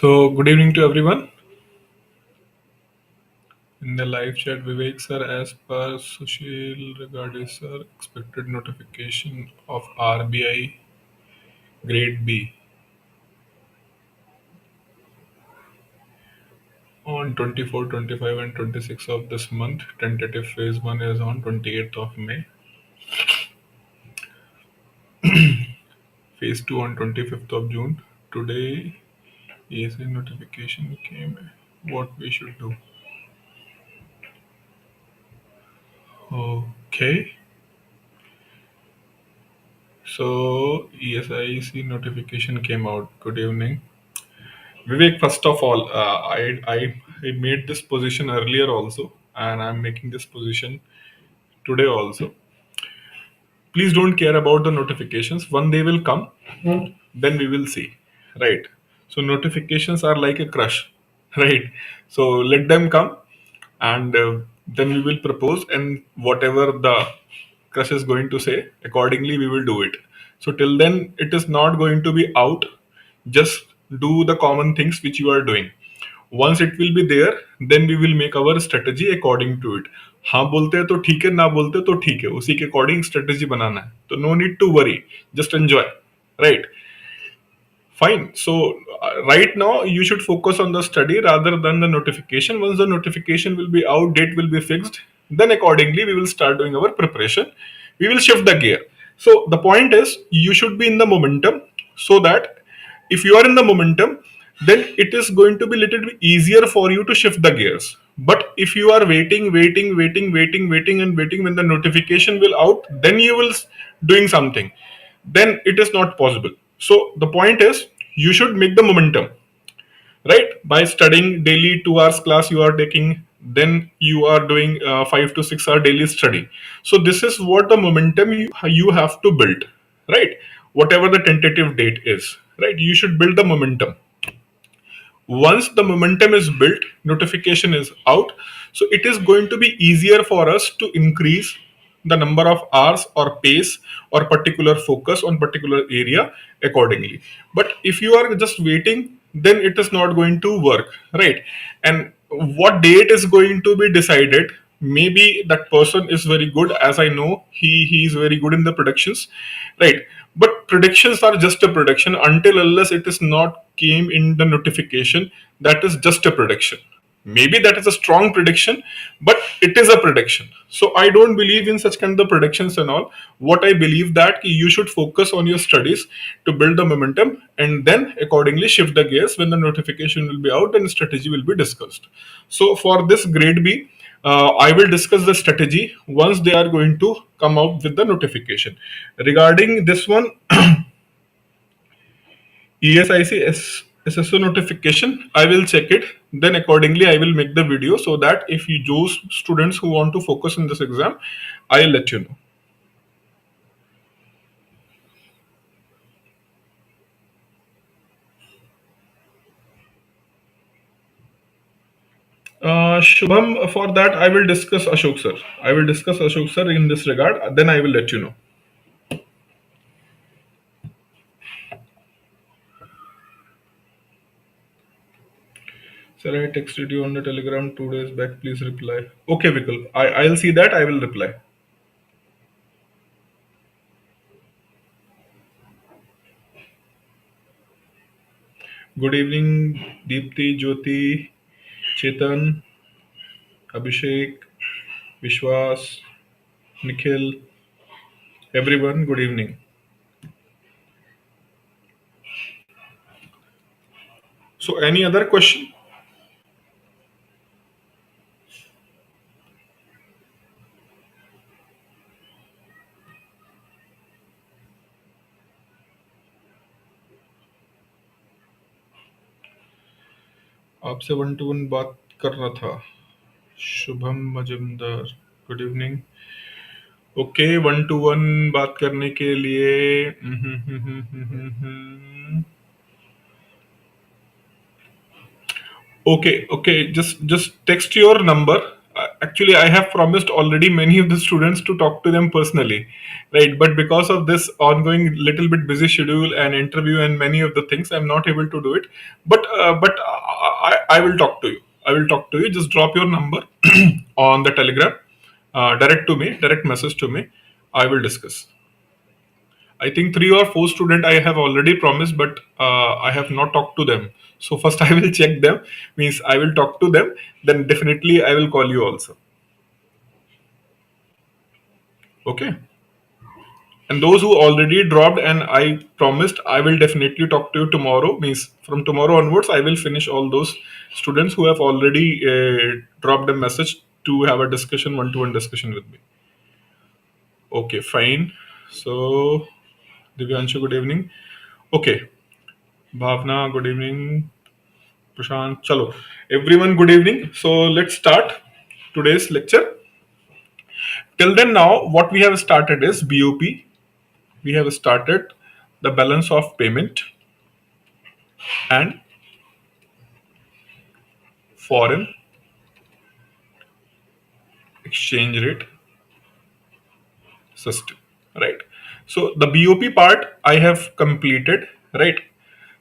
So, good evening to everyone. In the live chat, Vivek sir, as per Sushil regarding sir, expected notification of RBI Grade B on 24, 25, and 26 of this month. Tentative phase 1 is on 28th of May. Phase 2 on 25th of June. Today, ESA notification came. What we should do? Okay. So, ESIC notification came out. Good evening. Vivek, first of all, I made this position earlier also, and I'm making this position today also. Please don't care about the notifications. When they will come, then we will see, right? So notifications are like a crush, right? So let them come, and then we will propose, and whatever the crush is going to say, accordingly we will do it. So till then, it is not going to be out. Just do the common things which you are doing. Once it will be there, then we will make our strategy according to it. हाँ बोलते हैं तो ठीक है, ना बोलते तो ठीक है, उसी के अकॉर्डिंग स्ट्रेटेजी बनाना है. तो no need to worry, just enjoy, right? Fine. So right now you should focus on the study rather than the notification. Once the notification will be out, date will be fixed, then accordingly we will start doing our preparation. We will shift the gear. So the point is you should be in the momentum, so that if you are in the momentum, then it is going to be little bit easier for you to shift the gears. But if you are waiting and waiting when the notification will out, then you will doing something, then it is not possible. So the point is you should make the momentum, right? By studying daily 2 hours class you are taking, then you are doing 5 to 6 hour daily study. So this is what the momentum you have to build, right? Whatever the tentative date is, right? You should build the momentum. Once the momentum is built, notification is out, so it is going to be easier for us to increase the number of hours or pace or particular focus on particular area accordingly. But if you are just waiting, then it is not going to work, right? And what date is going to be decided, maybe that person is very good, as I know he is very good in the predictions, right? But predictions are just a prediction until unless it is not came in the notification. That is just a prediction. Maybe that is a strong prediction, but it is a prediction. So I don't believe in such kind of predictions and all. What I believe that you should focus on your studies to build the momentum, and then accordingly shift the gears when the notification will be out and strategy will be discussed. So for this grade B, I will discuss the strategy once they are going to come out with the notification. Regarding this one, ESIC SSO notification, I will check it. Then accordingly, I will make the video, so that if you those students who want to focus in this exam, I'll let you know. Shubham, for that I will discuss Ashok sir. I will discuss Ashok sir in this regard. Then I will let you know. Sir, I texted you on the Telegram 2 days back. Please reply. Okay, Vikal. I'll see that. I will reply. Good evening, Deepti, Jyoti, Chetan, Abhishek, Vishwas, Nikhil, everyone. Good evening. So, any other question? आपसे one to one बात करना था. Shubham Majumdar, good evening. Okay, one to one बात करने के लिए okay, okay, just text your number. actually I have promised already many of the students to talk to them personally, right? But because of this ongoing little bit busy schedule and interview and many of the things, I'm not able to do it. But I will talk to you. I will talk to you. Just drop your number on the Telegram, direct to me, direct message to me. I will discuss. I think three or four student I have already promised, but I have not talked to them. So first I will check them. Means I will talk to them. Then definitely I will call you also. Okay. And those who already dropped, and I promised I will definitely talk to you tomorrow. Means from tomorrow onwards, I will finish all those students who have already dropped a message to have a discussion, one-to-one discussion with me. Okay, fine. So Divyanshu, good evening. Okay, Bhavna, good evening. Prashant, chalo. Everyone, good evening. So let's start today's lecture. Till then, now what we have started is BOP. We have started the balance of payment and foreign exchange rate system, right? So the BOP part I have completed, right?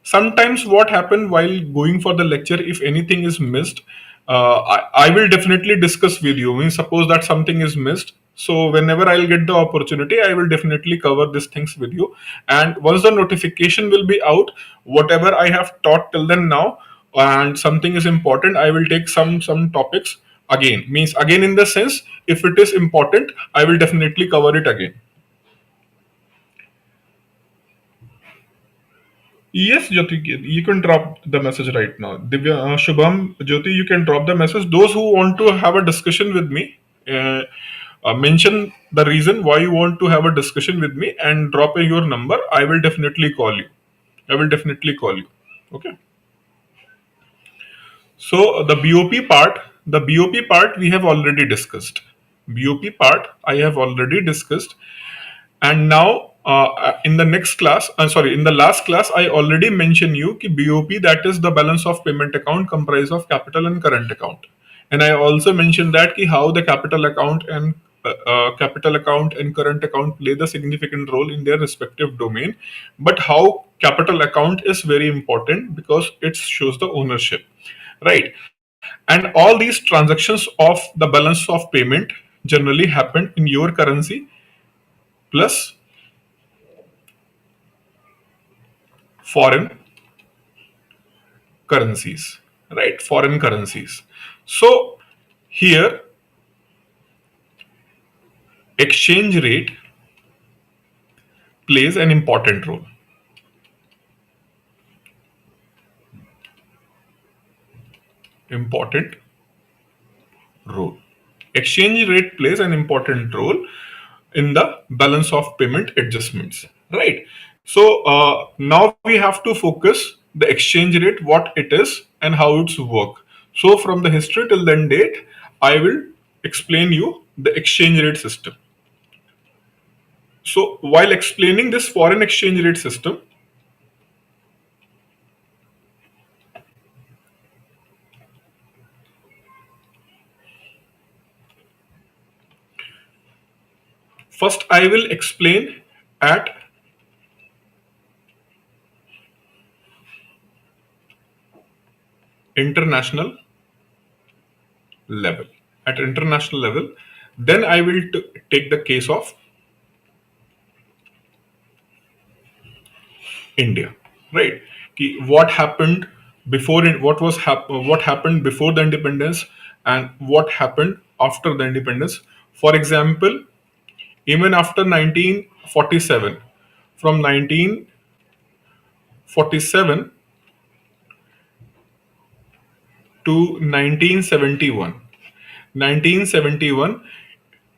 Sometimes what happened while going for the lecture, if anything is missed, I will definitely discuss with you. I mean, suppose that something is missed, so whenever I'll get the opportunity, I will definitely cover these things with you. And once the notification will be out, whatever I have taught till then now, and something is important, I will take some topics again. Means again in the sense, if it is important, I will definitely cover it again. Yes, Jyoti, you can drop the message right now. Divya, Shubham, Jyoti, you can drop the message. Those who want to have a discussion with me, mention the reason why you want to have a discussion with me and drop your number. I will definitely call you. I will definitely call you. Okay. So the BOP part we have already discussed. BOP part I have already discussed. And now in the next class, sorry, in the last class, I already mentioned you ki BOP, that is the balance of payment account, comprised of capital and current account. And I also mentioned that ki how the capital account and current account play the significant role in their respective domain, but how capital account is very important because it shows the ownership, right? And all these transactions of the balance of payment generally happen in your currency plus foreign currencies, right? Foreign currencies. So here, exchange rate plays an important role. Important role. Exchange rate plays an important role in the balance of payment adjustments, right? So now we have to focus the exchange rate, what it is and how it's work. So from the history till then date, I will explain you the exchange rate system. So while explaining this foreign exchange rate system, first I will explain at international level. At international level, then I will take the case of India, right? What happened before it, what happened before the independence, and what happened after the independence. For example, even after 1947, from 1947 to 1971, 1971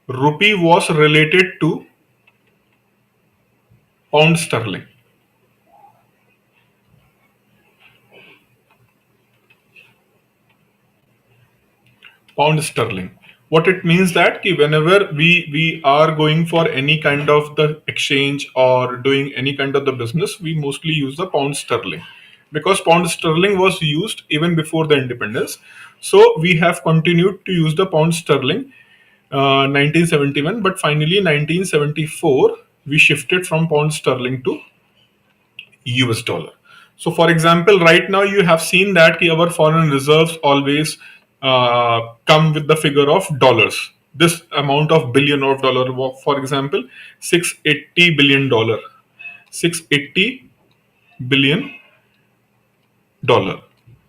rupee was related to pound sterling. Pound sterling. What it means that ki whenever we are going for any kind of the exchange or doing any kind of the business, we mostly use the pound sterling. because pound sterling was used even before the independence. So we have continued to use the pound sterling 1971, but finally 1974 we shifted from pound sterling to US dollar. So, for example, right now you have seen that our foreign reserves always come with the figure of dollars. This amount of billion of dollar, for example, $680 billion, 680 billion dollar,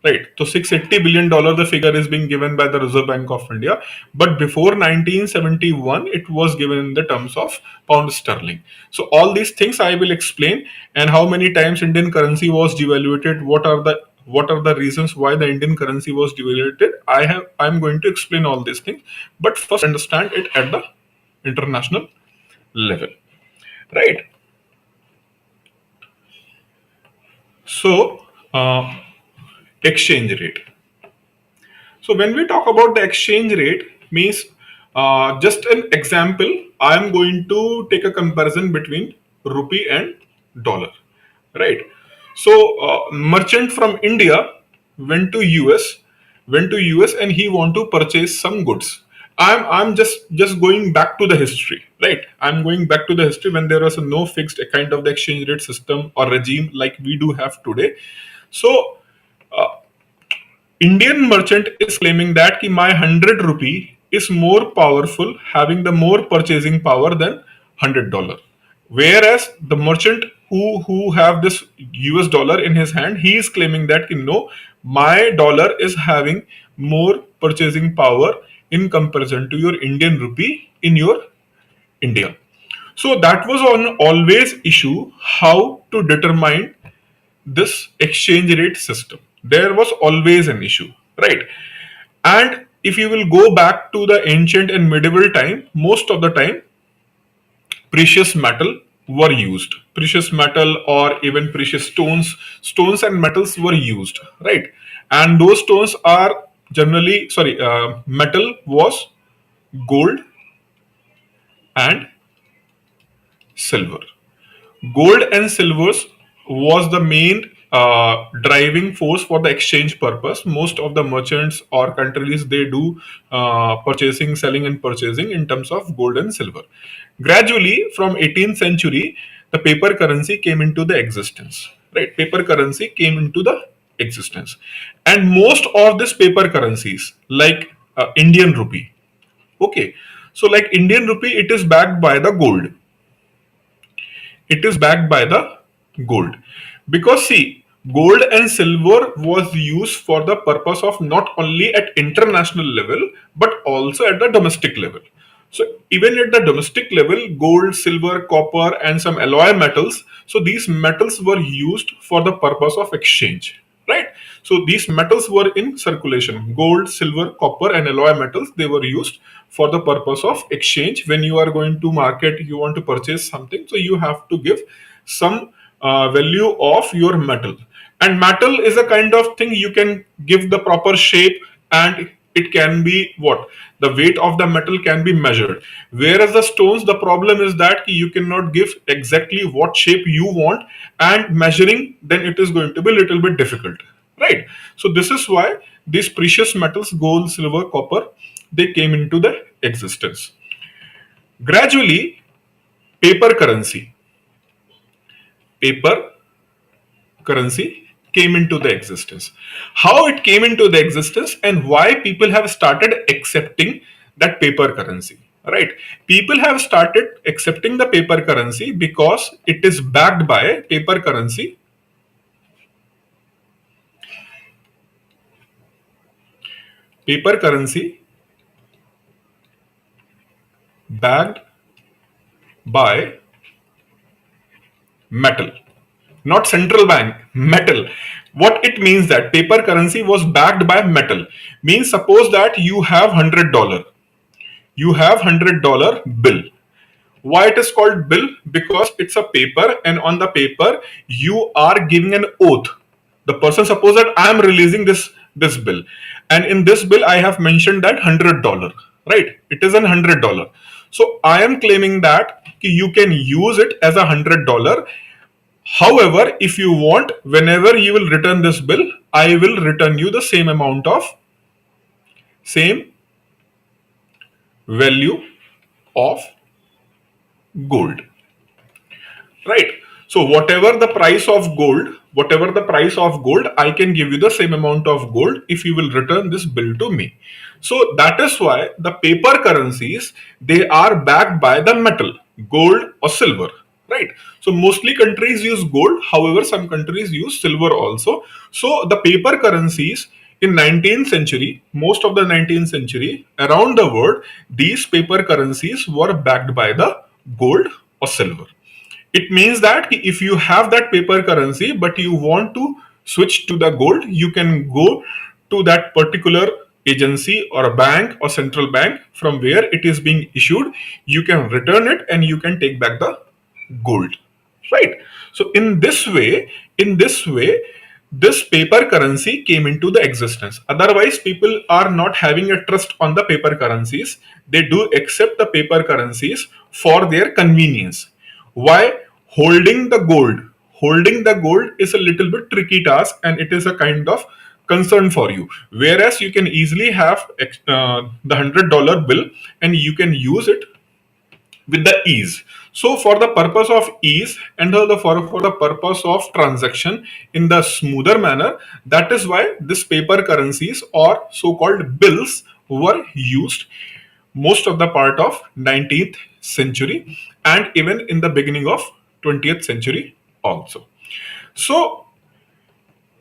right? So $680 billion, the figure is being given by the Reserve Bank of India, but before 1971 it was given in the terms of pound sterling. So all these things I will explain, and how many times Indian currency was devaluated, what are the reasons why the Indian currency was devaluated. I'm going to explain all these things, but first understand it at the international level, right? So exchange rate. So when we talk about the exchange rate, means just an example, I am going to take a comparison between rupee and dollar, right? So merchant from India went to US, and he want to purchase some goods. I'm just going back to the history, right? I'm going back to the history when there was no fixed kind of the exchange rate system or regime like we do have today. So Indian merchant is claiming that ki my 100 rupee is more powerful, having the more purchasing power than $100. Whereas the merchant who have this US dollar in his hand, he is claiming that ki no, my dollar is having more purchasing power in comparison to your Indian rupee in your India. So that was on always issue how to determine this exchange rate system. There was always an issue, right? And if you will go back to the ancient and medieval time, most of the time precious metal were used. Precious metal or even precious stones and metals were used, right? And those stones are generally, metal was gold and silver. Gold and silvers was the main driving force for the exchange purpose. Most of the merchants or countries, they do purchasing, selling and purchasing in terms of gold and silver. Gradually from 18th century, the paper currency came into the existence, right? Paper currency came into the existence, and most of these paper currencies like Indian rupee, okay, so like Indian rupee, it is backed by the gold. It is backed by the gold, because see, gold and silver was used for the purpose of not only at international level but also at the domestic level. So even at the domestic level, gold, silver, copper and some alloy metals, so these metals were used for the purpose of exchange, right? So these metals were in circulation. Gold, silver, copper and alloy metals, they were used for the purpose of exchange. When you are going to market, you want to purchase something, so you have to give some value of your metal. And metal is a kind of thing you can give the proper shape, and it can be what the weight of the metal can be measured. Whereas the stones, the problem is that you cannot give exactly what shape you want, and measuring, then it is going to be a little bit difficult, right? So this is why these precious metals, gold, silver, copper, they came into the existence. Gradually, paper currency, paper currency came into the existence. How it came into the existence and why people have started accepting that paper currency, right? People have started accepting the paper currency because it is backed by paper currency. Paper currency backed by metal, not central bank, metal. What it means that paper currency was backed by metal means, suppose that you have $100, you have $100 bill. Why it is called bill? Because it's a paper, and on the paper you are giving an oath. The person, suppose that I am releasing this bill, and in this bill I have mentioned that $100, right? It is an $100. So I am claiming that you can use it as a $100, However, if you want, whenever you will return this bill, I will return you the same amount of same value of gold. Right? So whatever the price of gold, I can give you the same amount of gold if you will return this bill to me. So that is why the paper currencies, they are backed by the metal, gold or silver. Right? So mostly countries use gold, however some countries use silver also. So the paper currencies in 19th century, most of the 19th century around the world, these paper currencies were backed by the gold or silver. It means that if you have that paper currency but you want to switch to the gold, you can go to that particular agency or a bank or central bank from where it is being issued. You can return it and you can take back the gold. Right? So in this way, this paper currency came into the existence. Otherwise, people are not having a trust on the paper currencies. They do accept the paper currencies for their convenience. Why? Holding the gold is a little bit tricky task, and it is a kind of concern for you. Whereas you can easily have the $100 bill and you can use it with the ease. So for the purpose of ease and for the purpose of transaction in the smoother manner, that is why this paper currencies or so-called bills were used most of the part of 19th century and even in the beginning of 20th century also. So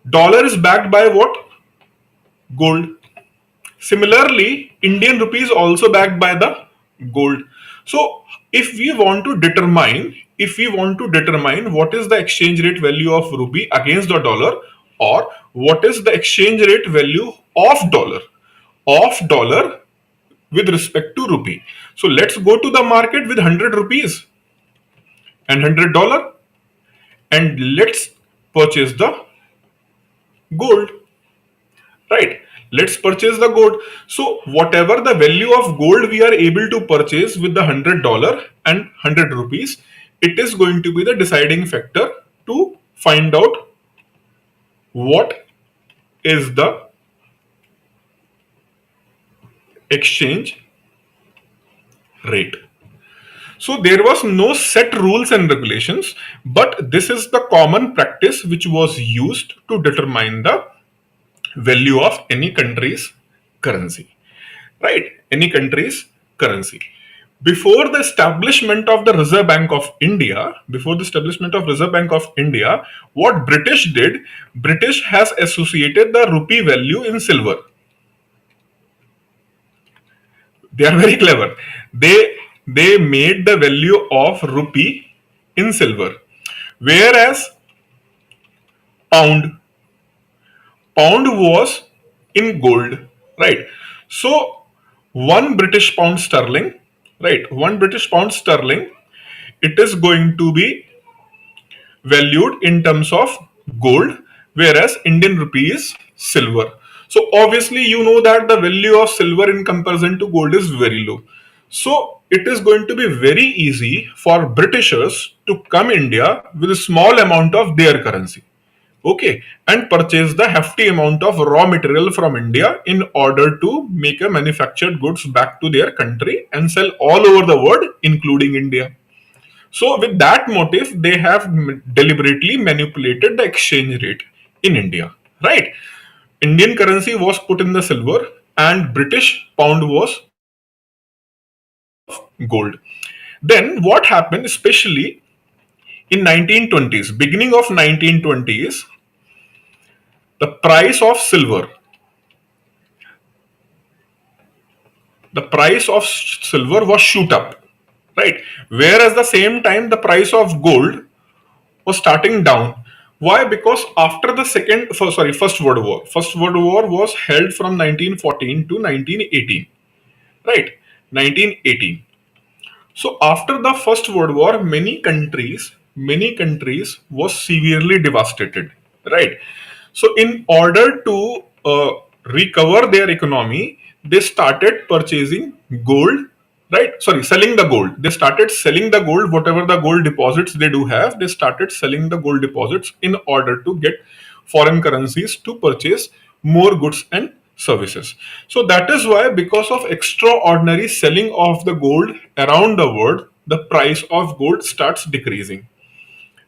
dollar is backed by what? Gold. Similarly, Indian rupee is also backed by the gold. So if we want to determine what is the exchange rate value of rupee against the dollar, or what is the exchange rate value of dollar with respect to rupee. So let's go to the market with 100 rupees and $100 and let's purchase the gold. Right? Let's purchase the gold. So whatever the value of gold we are able to purchase with the $100 and 100 rupees, it is going to be the deciding factor to find out what is the exchange rate. So there was no set rules and regulations, but this is the common practice which was used to determine the value of any country's currency. Right? Any country's currency. Before the establishment of the Reserve Bank of India, what British did, British has associated the rupee value in silver. They are very clever. They made the value of rupee in silver, whereas pound pound was in gold. Right? So one British pound sterling, right? One British pound sterling, it is going to be valued in terms of gold, whereas Indian rupee is silver. So obviously you know that the value of silver in comparison to gold is very low. So it is going to be very easy for Britishers to come India with a small amount of their currency, okay, and purchase the hefty amount of raw material from India in order to make a manufactured goods back to their country and sell all over the world, including India. So, with that motive, they have deliberately manipulated the exchange rate in India. Right? Indian currency was put in the silver, and British pound was gold. Then, what happened, especially in 1920s, beginning of 1920s, the price of silver, was shoot up, right? Whereas the same time the price of gold was starting down. Why? Because after the first World War was held from 1914 to 1918, right? 1918. So after the First World War, many countries was severely devastated, right? So in order to recover their economy, they started purchasing gold, right? Sorry, selling the gold. They started selling the gold, whatever the gold deposits they do have, they started selling the gold deposits in order to get foreign currencies to purchase more goods and services. So that is why, because of extraordinary selling of the gold around the world, the price of gold starts decreasing,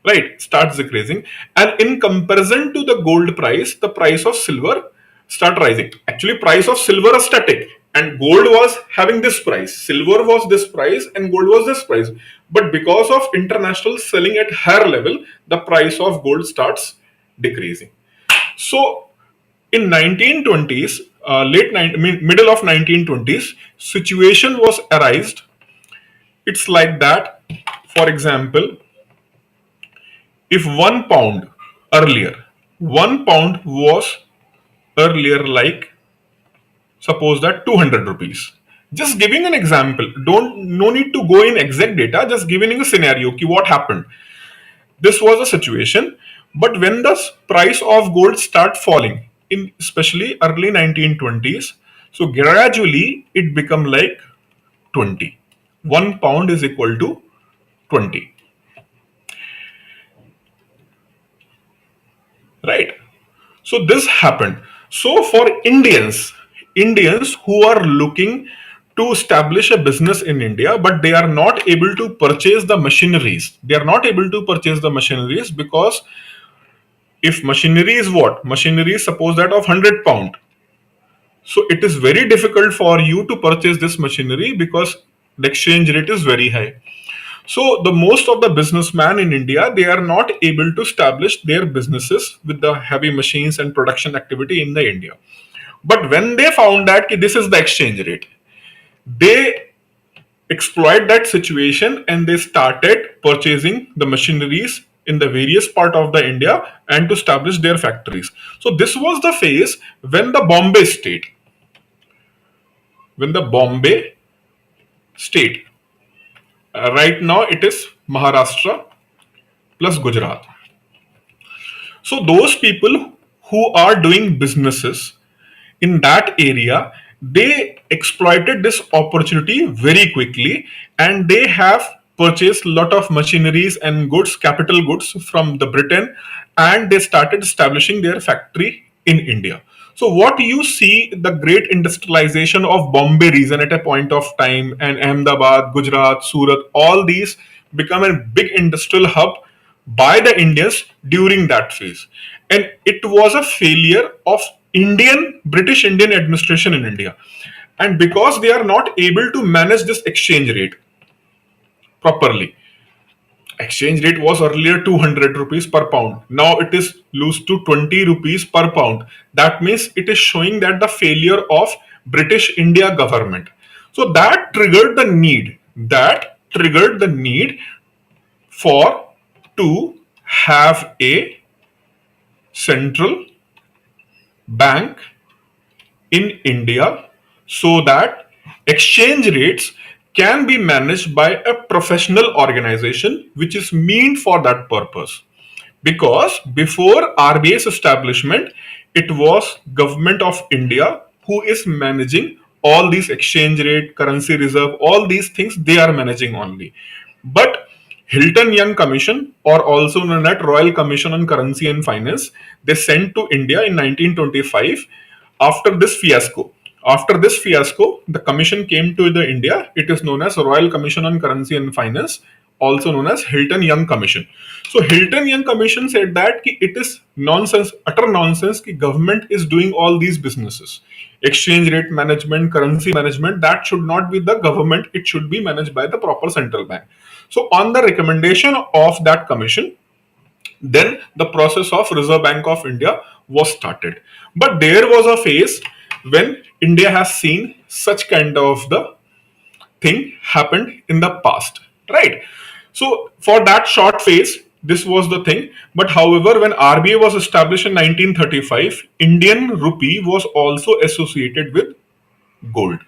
right? Starts decreasing. And in comparison to the gold price, the price of silver start rising. Actually, price of silver is static, and gold was having this price, silver was this price, and gold was this price. But because of international selling at higher level, the price of gold starts decreasing. So in 1920s, middle of 1920s, situation was arised. It's like that. For example, if 1 pound earlier, 1 pound was earlier like, suppose that 200 rupees. Just giving an example, don't no need to go in exact data, just giving a scenario ki what happened. This was a situation, but when the price of gold start falling in especially early 1920s, so gradually it become like 20. 1 pound is equal to 20, right? So this happened. So for Indians who are looking to establish a business in India, but they are not able to purchase the machineries. They are not able to purchase the machineries because if machinery is what? Machinery is suppose that of 100 pound. So it is very difficult for you to purchase this machinery because the exchange rate is very high. So the most of the businessmen in India, they are not able to establish their businesses with the heavy machines and production activity in the India. But when they found that this is the exchange rate, they exploit that situation and they started purchasing the machineries in the various part of the India and to establish their factories. So this was the phase when the Bombay state, right now it is Maharashtra plus Gujarat. So those people who are doing businesses in that area, they exploited this opportunity very quickly, and they have purchased a lot of machineries and goods, capital goods from the Britain, and they started establishing their factory in India. So what you see, the great industrialization of Bombay region at a point of time, and Ahmedabad, Gujarat, Surat, all these become a big industrial hub by the Indians during that phase. And it was a failure of British Indian administration in India. And because they are not able to manage this exchange rate properly, exchange rate was earlier 200 rupees per pound. Now it is loose to 20 rupees per pound. That means it is showing that the failure of British India government. So that triggered the need for to have a central bank in India so that exchange rates can be managed by a professional organization which is meant for that purpose. Because before RBI's establishment, it was government of India who is managing all these exchange rate, currency reserve, all these things they are managing only. But Hilton Young Commission, or also known as Royal Commission on Currency and Finance, they sent to India in 1925 after this fiasco. After this fiasco, the commission came to the India. It is known as Royal Commission on Currency and Finance, also known as Hilton Young Commission. So Hilton Young Commission said that it is nonsense, utter nonsense, that government is doing all these businesses. Exchange rate management, currency management, that should not be the government, it should be managed by the proper central bank. So on the recommendation of that commission, then the process of Reserve Bank of India was started. But there was a phase when India has seen such kind of the thing happened in the past, right? So for that short phase, this was the thing. But however, when RBI was established in 1935, Indian rupee was also associated with gold,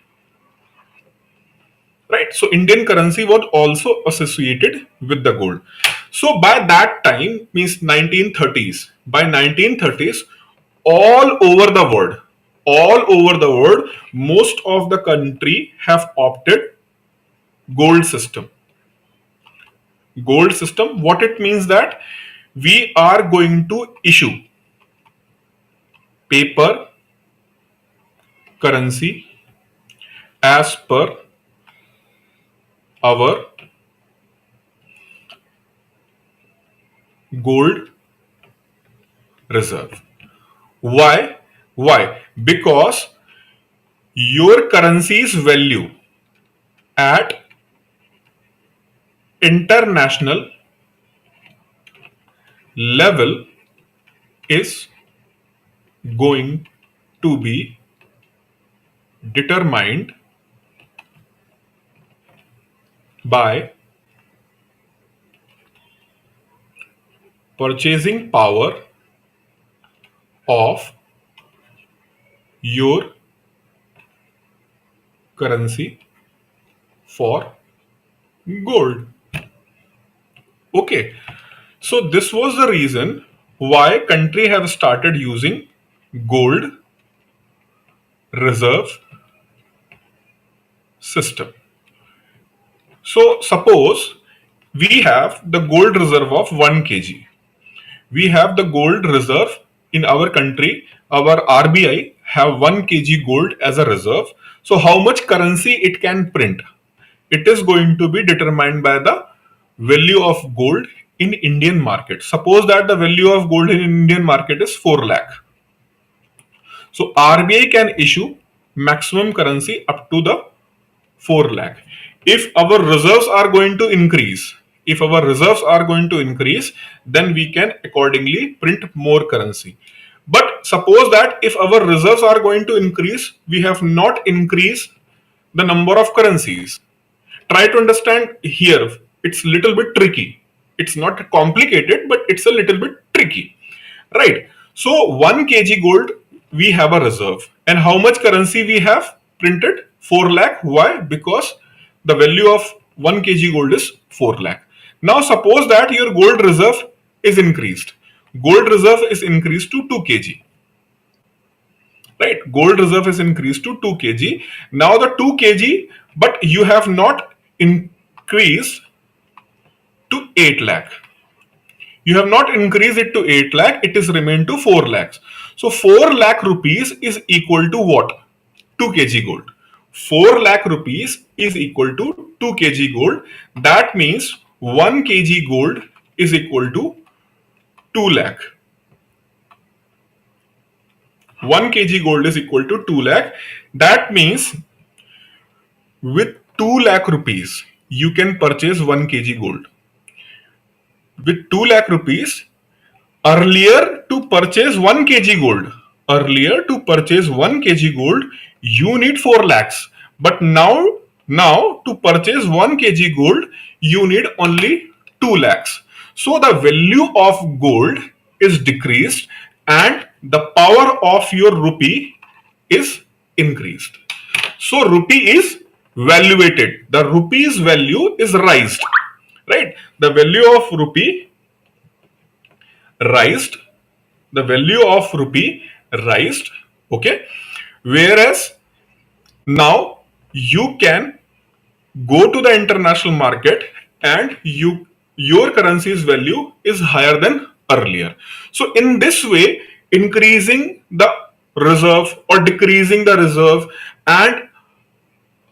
right? So Indian currency was also associated with the gold. So by that time, means 1930s, by 1930s, all over the world, most of the country have opted gold system. Gold system, what it means that we are going to issue paper currency as per our gold reserve. Why? Why? Because your currency's value at international level is going to be determined by purchasing power of your currency for gold. Okay, so this was the reason why country have started using gold reserve system. So suppose we have the gold reserve of 1 kg. We have the gold reserve in our country. Our RBI have 1 kg gold as a reserve. So how much currency it can print? It is going to be determined by the value of gold in Indian market. Suppose that the value of gold in Indian market is 4 lakh. So RBI can issue maximum currency up to the 4 lakh. If our reserves are going to increase, then we can accordingly print more currency. But suppose that if our reserves are going to increase, we have not increased the number of currencies. Try to understand here. It's a little bit tricky. It's not complicated, but it's a little bit tricky. Right. So 1 kg gold, we have a reserve. And how much currency we have printed? 4 lakh. Why? Because the value of 1 kg gold is 4 lakh. Now suppose that your gold reserve is increased. Gold reserve is increased to 2 kg. Right. Gold reserve is increased to 2 kg. Now the 2 kg, but you have not increased to 8 lakh. You have not increased it to 8 lakh, it is remained to 4 lakhs. So 4 lakh rupees is equal to what? 2 kg gold. 4 lakh rupees is equal to 2 kg gold. That means 1 kg gold is equal to 2 lakh. 1 kg gold is equal to 2 lakh. That means with 2 lakh rupees, you can purchase 1 kg gold. With 2 lakh rupees, earlier to purchase 1 kg gold, you need 4 lakhs. But now to purchase 1 kg gold, you need only 2 lakhs. So the value of gold is decreased and the power of your rupee is increased. So rupee is valuated. The rupee's value is raised. Right? The value of rupee raised. The value of rupee raised. Okay. Whereas now you can go to the international market and your currency's value is higher than earlier. So in this way, increasing the reserve or decreasing the reserve and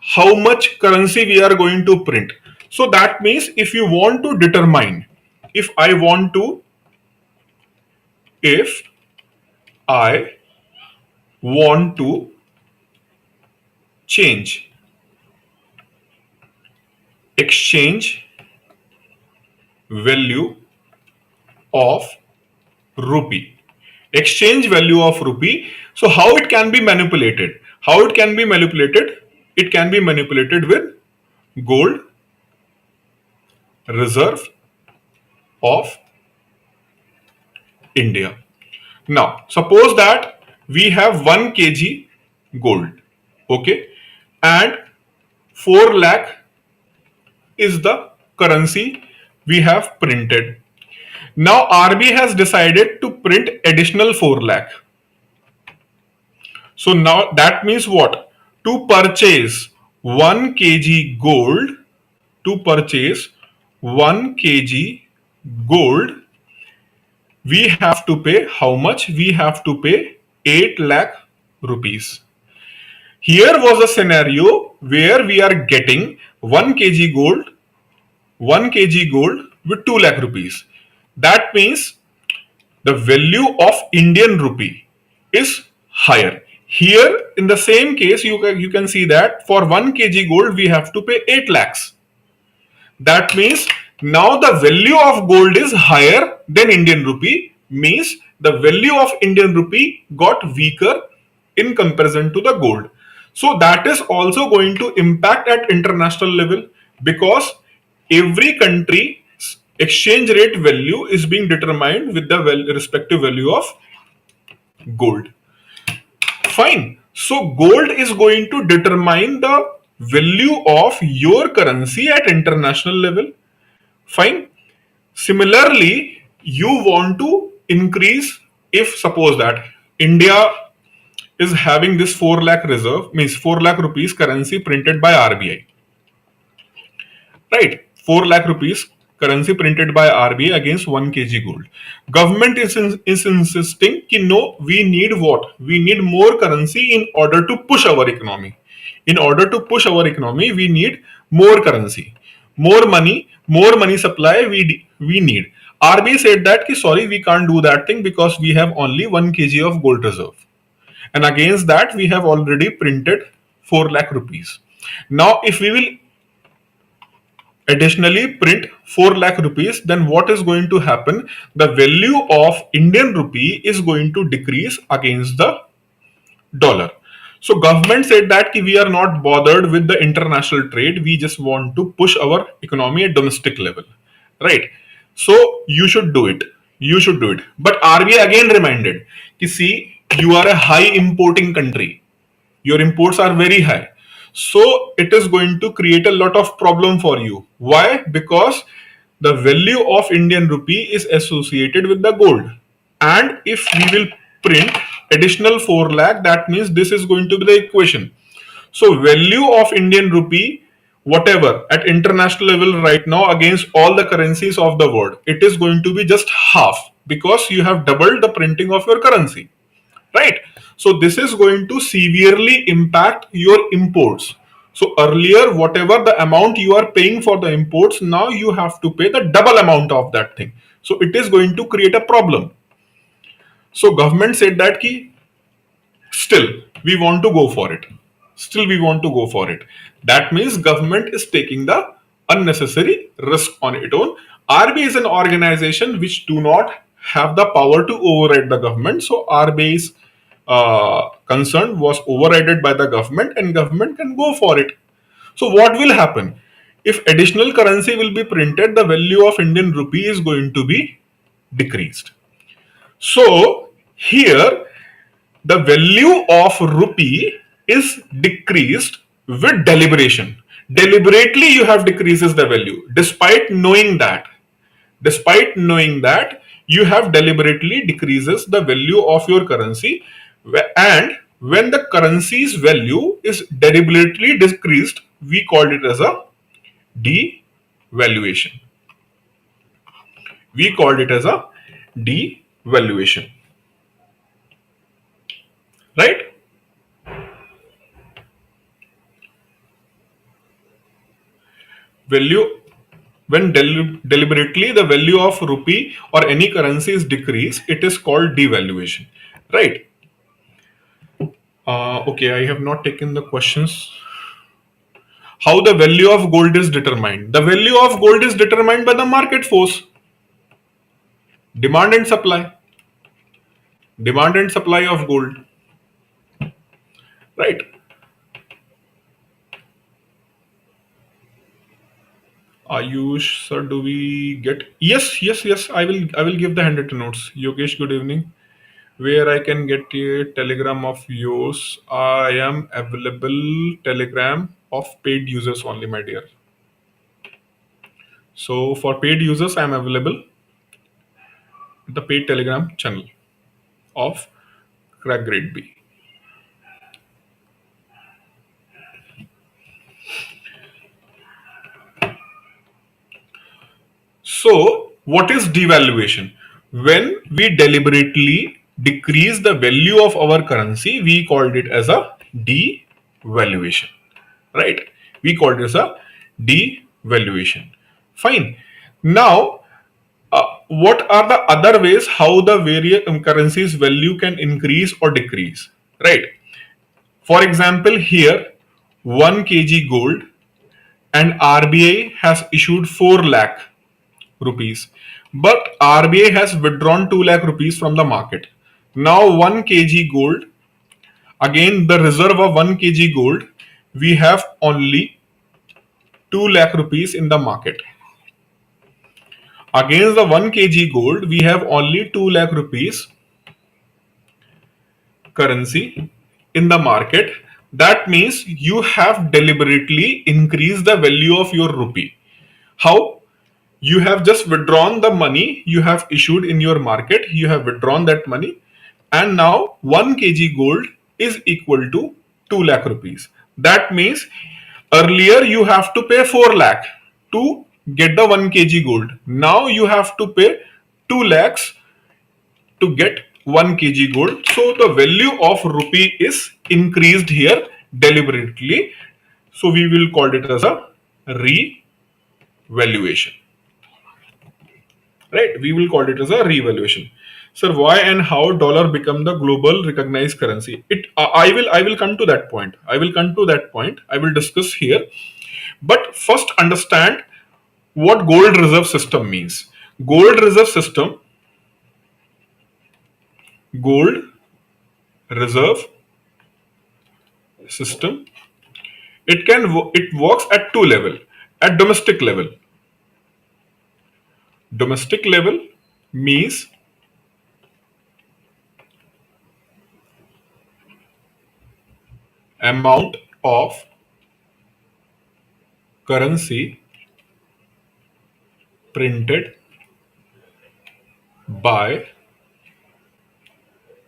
how much currency we are going to print. So that means if you want to determine, if I want to change exchange value of rupee. Exchange value of rupee. So how it can be manipulated? How it can be manipulated? It can be manipulated with gold reserve of India. Now suppose that we have 1 kg gold, okay, and 4 lakh is the currency we have printed. Now RBI has decided to print additional 4 lakh. So now that means what? To purchase 1 kg gold, to purchase 1 kg gold, we have to pay how much? We have to pay 8 lakh rupees. Here was a scenario where we are getting 1 kg gold, 1 kg gold with 2 lakh rupees. That means the value of Indian rupee is higher. Here in the same case, you can see that for 1 kg gold we have to pay 8 lakhs. That means now the value of gold is higher than Indian rupee, means the value of Indian rupee got weaker in comparison to the gold. So that is also going to impact at international level, because every country's exchange rate value is being determined with the respective value of gold. Fine. So gold is going to determine the value of your currency at international level. Fine. Similarly, you want to increase, if suppose that India is having this 4 lakh reserve, means 4 lakh rupees currency printed by RBI, right? 4 lakh rupees currency printed by RBI against 1 kg gold. Government is insisting कि no, we need what? We need more currency in order to push our economy. In order to push our economy, we need more currency, more money supply we need. RBI said that कि sorry, we can't do that thing because we have only 1 kg of gold reserve. And against that, we have already printed 4 lakh rupees. Now, if we will additionally print 4 lakh rupees, then what is going to happen? The value of Indian rupee is going to decrease against the dollar. So government said that we are not bothered with the international trade, we just want to push our economy at domestic level, right? So you should do it, but RBI again reminded, see, you are a high importing country, your imports are very high, so it is going to create a lot of problem for you. Why? Because the value of Indian rupee is associated with the gold, and if we will print additional 4 lakh, that means this is going to be the equation. So value of Indian rupee, whatever at international level right now against all the currencies of the world, it is going to be just half, because you have doubled the printing of your currency, right? So this is going to severely impact your imports. So earlier, whatever the amount you are paying for the imports, now you have to pay the double amount of that thing. So it is going to create a problem. So government said that ki, still we want to go for it. That means government is taking the unnecessary risk on its own. RBI is an organization which do not have the power to override the government. So RBI's concern was overridden by the government, and government can go for it. So what will happen? If additional currency will be printed, the value of Indian rupee is going to be decreased. So here the value of rupee is decreased with deliberation. Deliberately you have decreases the value despite knowing that. You have deliberately decreases the value of your currency, and when the currency's value is deliberately decreased, we call it as a devaluation. Right? Value, when deliberately the value of rupee or any currency is decreased, it is called devaluation, right? Okay, I have not taken the questions. How the value of gold is determined? The value of gold is determined by the market force, demand and supply of gold, right? Ayush sir, do we get? Yes. I will give the handwritten notes. Yogesh, good evening. Where I can get a telegram of yours? I am available telegram of paid users only, my dear. So for paid users, I am available the paid telegram channel of Crack Grade B. So, what is devaluation? When we deliberately decrease the value of our currency, we called it as a devaluation, right? We called it as a devaluation. Fine. Now, what are the other ways how the various currencies value can increase or decrease, right? For example, here 1 kg gold and RBI has issued 4 lakh rupees, but RBI has withdrawn 2 lakh rupees from the market. Now 1 kg gold, again the reserve of 1 kg gold, we have only 2 lakh rupees in the market. Against the 1 kg gold, we have only 2 lakh rupees currency in the market. That means you have deliberately increased the value of your rupee. How? You have just withdrawn the money you have issued in your market, you have withdrawn that money, and now 1 kg gold is equal to 2 lakh rupees. That means earlier you have to pay 4 lakh to get the 1 kg gold. Now you have to pay 2 lakhs to get 1 kg gold. So the value of rupee is increased here deliberately. So we will call it as a revaluation. Right? We will call it as a revaluation. Sir, why and how dollar become the global recognized currency? I will come to that point. I will come to that point. I will discuss here. But first understand what gold reserve system means. Gold reserve system, gold reserve system, it works at two level. At domestic level. Domestic level means amount of currency printed by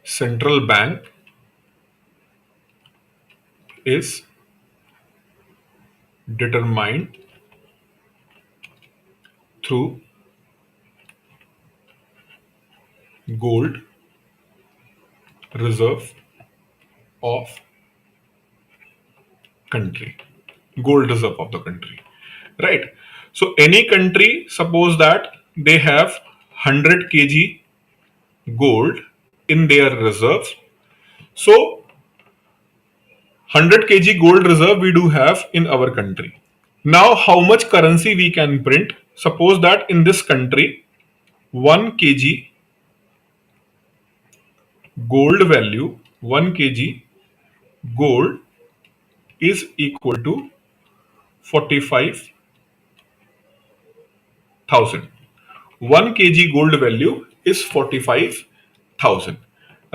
central bank is determined through gold reserve of country. Gold reserve of the country, right? So any country, suppose that they have 100 kg gold in their reserves. So 100 kg gold reserve we do have in our country. Now how much currency we can print? Suppose that in this country 1 kg gold value, 1 kg gold is equal to 45,000. 1 kg gold value is 45,000,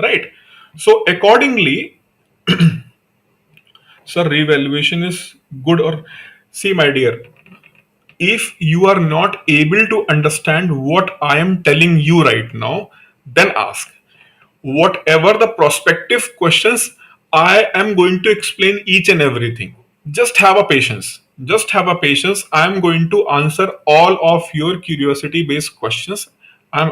right? So accordingly, sir, revaluation is good or, see my dear, if you are not able to understand what I am telling you right now, then ask. Whatever the prospective questions, I am going to explain each and everything. Just have a patience. Just have a patience. I am going to answer all of your curiosity based questions. I'm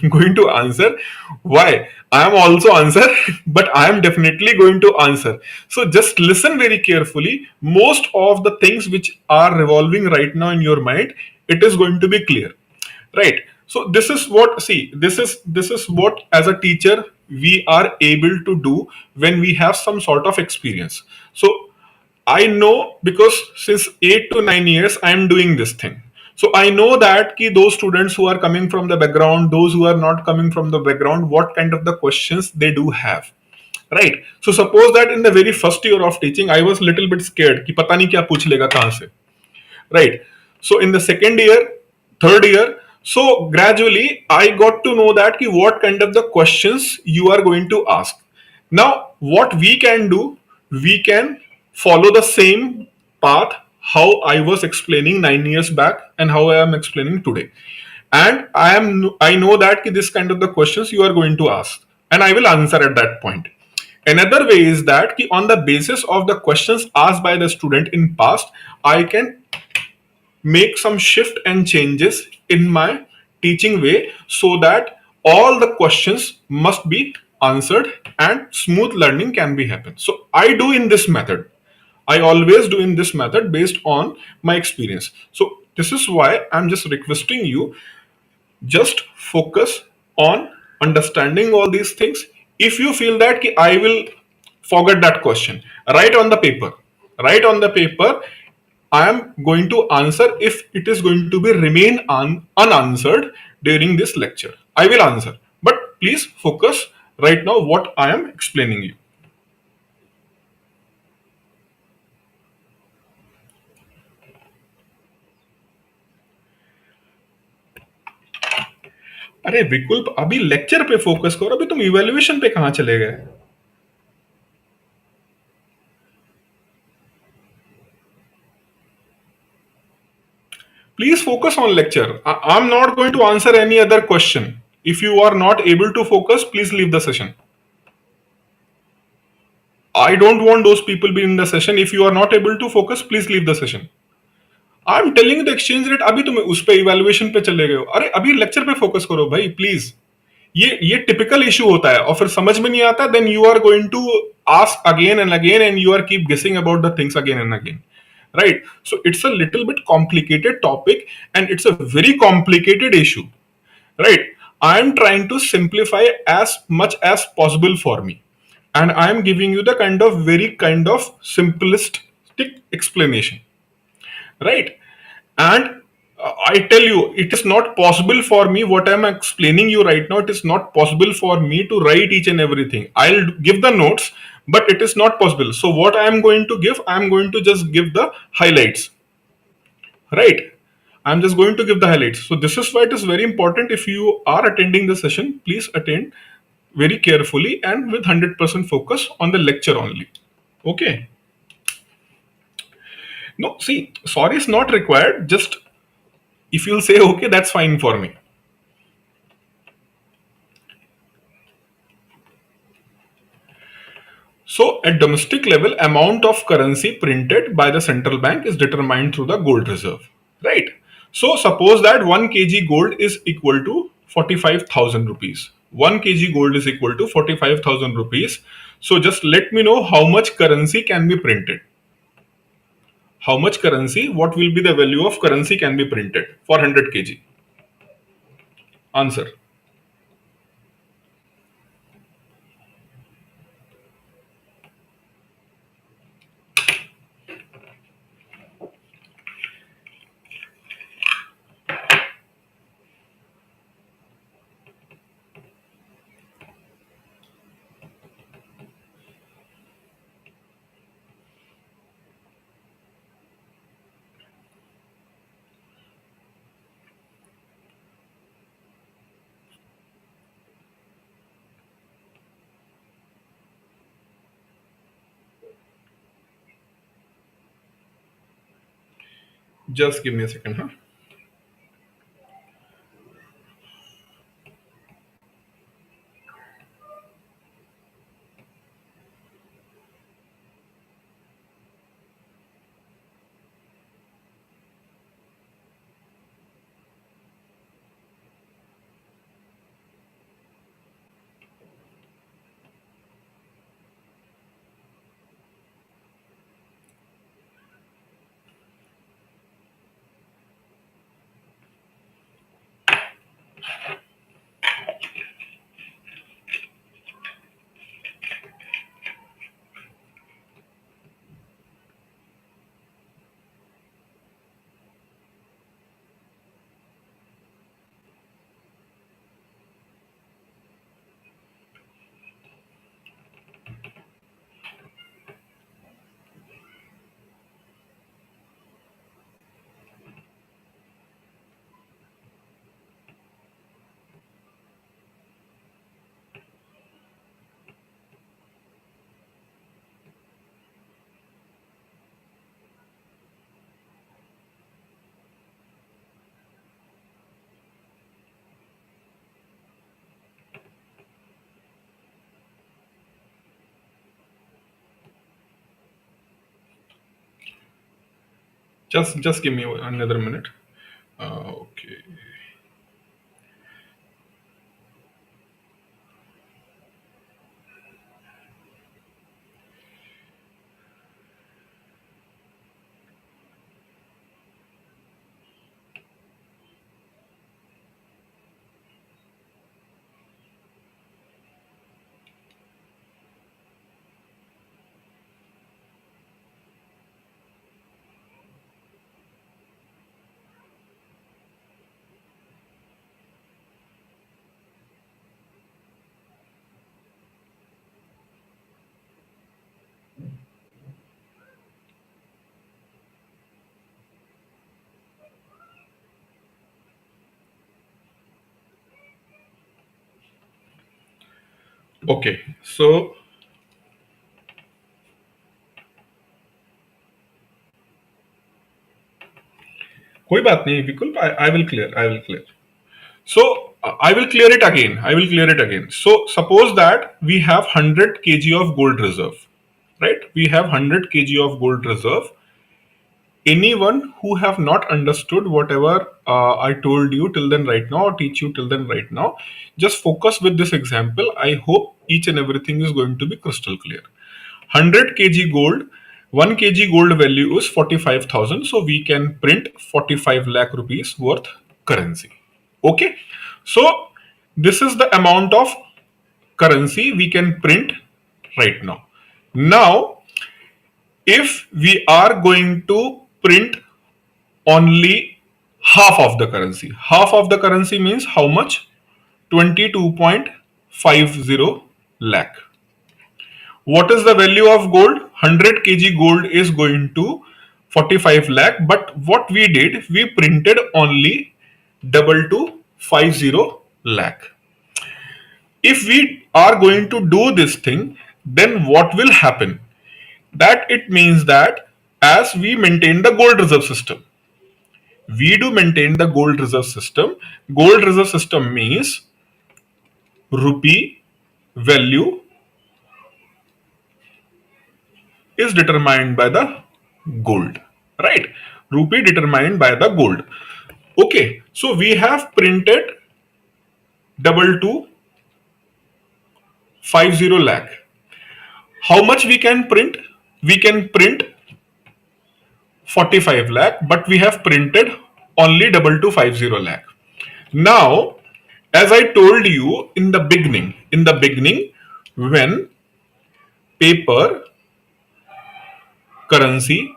going to answer. Why? I am also answer, but I am definitely going to answer. So just listen very carefully. Most of the things which are revolving right now in your mind, it is going to be clear, right? So this is what, see, this is what as a teacher we are able to do when we have some sort of experience. So I know, because since 8 to 9 years I am doing this thing. So I know that those students who are coming from the background, those who are not coming from the background, what kind of the questions they do have, right? So suppose that in the very first year of teaching I was little bit scared कि पता नहीं क्या पूछ लेगा कहाँ से, right? So in the second year, third year, so gradually I got to know that what kind of the questions you are going to ask. Now what we can do, we can follow the same path how I was explaining 9 years back and how I am explaining today. And I know that this kind of the questions you are going to ask and I will answer at that point. Another way is that on the basis of the questions asked by the student in past, I can make some shift and changes in my teaching way so that all the questions must be answered and smooth learning can be happen. So I do in this method. I always do in this method based on my experience. So this is why I'm just requesting you, just focus on understanding all these things. If you feel that ki, I will forget that question, write on the paper. Write on the paper, I am going to answer if it is going to be remain unanswered during this lecture. I will answer. But please focus right now what I am explaining you. अरे विकुल, अभी lecture पे focus करो, अभी तुम evaluation पे कहां चले गए? Please focus on lecture. I'm not going to answer any other question. If you are not able to focus, please leave the session. I don't want those people be in the session. If you are not able to focus, please leave the session. I am telling the exchange rate, अभी तुम उस पे evaluation पे चले गए हो. अरे अभी लेक्चर पे फोकस करो भाई प्लीज. ये टिपिकल इशू होता है और फिर समझ में नहीं आता. Then you are going to ask again and again and you are keep guessing about the things again and again. Right? So it's a little bit complicated topic and it's a very complicated issue. Right? I am trying to simplify as much as possible for me. And I am giving you the very kind of simplistic explanation. Right? And I tell you, it is not possible for me what I'm explaining you right now. It is not possible for me to write each and everything. I'll give the notes, but it is not possible. So what I am going to give, I'm going to just give the highlights. Right? I'm just going to give the highlights. So this is why it is very important. If you are attending the session, please attend very carefully and with 100% focus on the lecture only. Okay. No, see, sorry is not required. Just if you'll say okay, that's fine for me. So at domestic level, amount of currency printed by the central bank is determined through the gold reserve, right? So suppose that 1 kg gold is equal to 45,000 rupees. 1 kg gold is equal to 45,000 rupees. So just let me know how much currency can be printed. How much currency, what will be the value of currency can be printed for 100 kg? Answer. Just give me a second, huh? Just give me another minute. Okay. Okay. So कोई बात नहीं विकुल. I will clear. I will clear. So I will clear it again. I will clear it again. So suppose that we have 100 kg of gold reserve, right? We have 100 kg of gold reserve. Anyone who have not understood whatever I told you till then right now or teach you till then right now, just focus with this example. I hope each and everything is going to be crystal clear. 100 kg gold, 1 kg gold value is 45,000. So we can print 45 lakh rupees worth currency. Okay. So this is the amount of currency we can print right now. Now, if we are going to print only half of the currency means how much? 22.50 lakh. What is the value of gold? 100 kg gold is going to 45 lakh, but what we did, we printed only 2250 lakh. If we are going to do this thing, then what will happen? That it means that as we maintain the gold reserve system, we do maintain the gold reserve system. Gold reserve system means rupee value is determined by the gold, right? Rupee determined by the gold. Okay, so we have printed 2250 lakh. How much we can print? We can print 45 lakh, but we have printed only 2250 lakh. Now, as I told you in the beginning, when paper currency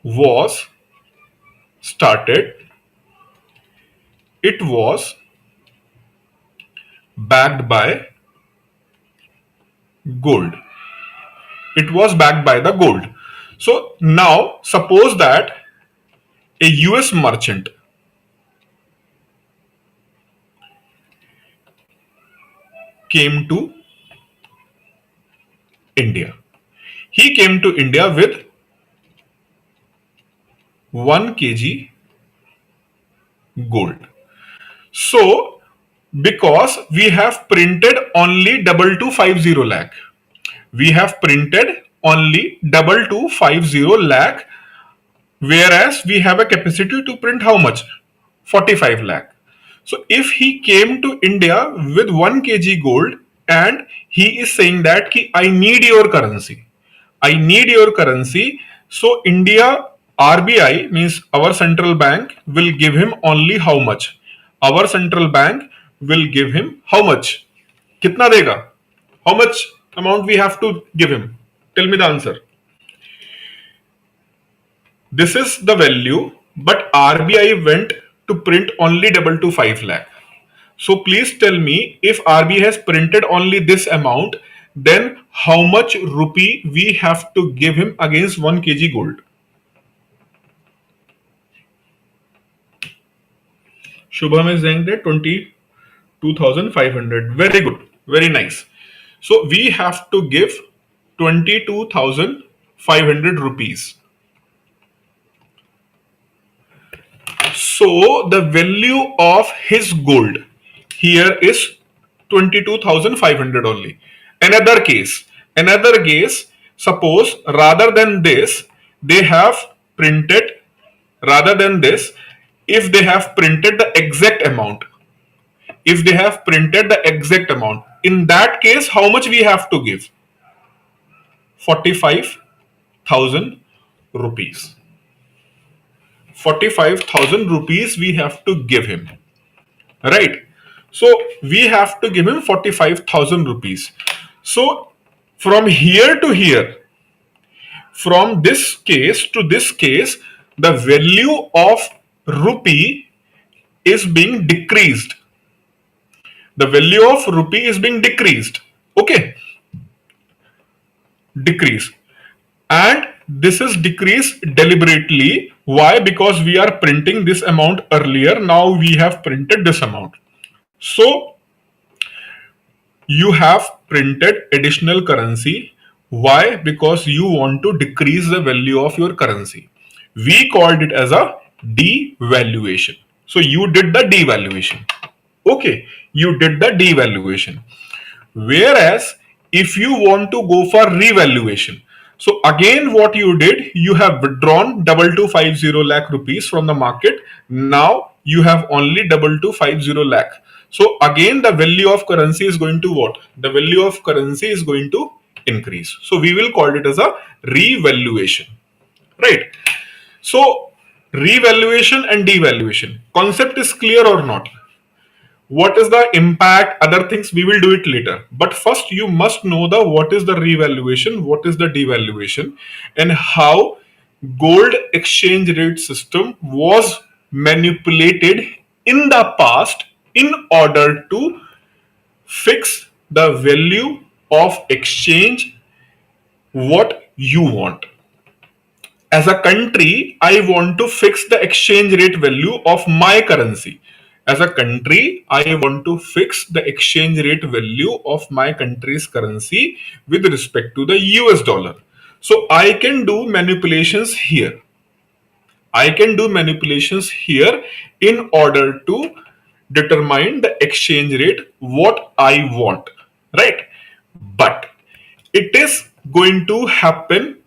was started, it was backed by gold. It was backed by the gold. So now suppose that a US merchant came to India. He came to India with 1 kg gold. So because we have printed only 2250 lakh, we have printed only 2250 lakh, whereas we have a capacity to print how much? 45 lakh. So if he came to India with 1 kg gold and he is saying that I need your currency, I need your currency. So India RBI means our central bank will give him only how much? Our central bank will give him how much? Kitna dega? How much amount we have to give him? Tell me the answer. This is the value, but RBI went to print only 225 lakh. So please tell me, if RBI has printed only this amount, then how much rupee we have to give him against 1 kg gold? Shubham is saying that 22,500. Very good. Very nice. So we have to give 22,500 rupees. So the value of his gold here is 22,500 only. Another case, suppose rather than this, they have printed, rather than this, if they have printed the exact amount, if they have printed the exact amount, in that case, how much we have to give? 45,000 rupees. 45,000 rupees we have to give him, right? So we have to give him 45,000 rupees. So from here to here, from this case to this case, the value of rupee is being decreased. The value of rupee is being decreased. Okay, decrease. And this is decreased deliberately. Why? Because we are printing this amount earlier. Now we have printed this amount. So you have printed additional currency. Why? Because you want to decrease the value of your currency. We called it as a devaluation. So you did the devaluation. Okay, you did the devaluation. Whereas if you want to go for revaluation, so again what you did, you have withdrawn 2250 lakh rupees from the market. Now you have only 2250 lakh. So again the value of currency is going to what? The value of currency is going to increase. So we will call it as a revaluation, right? So revaluation and devaluation concept is clear or not? What is the impact, other things we will do it later, but first you must know the what is the revaluation, what is the devaluation, and how gold exchange rate system was manipulated in the past in order to fix the value of exchange what you want. As a country, I want to fix the exchange rate value of my currency. As a country, I want to fix the exchange rate value of my country's currency with respect to the US dollar. So I can do manipulations here. I can do manipulations here in order to determine the exchange rate what I want, right? But it is going to happen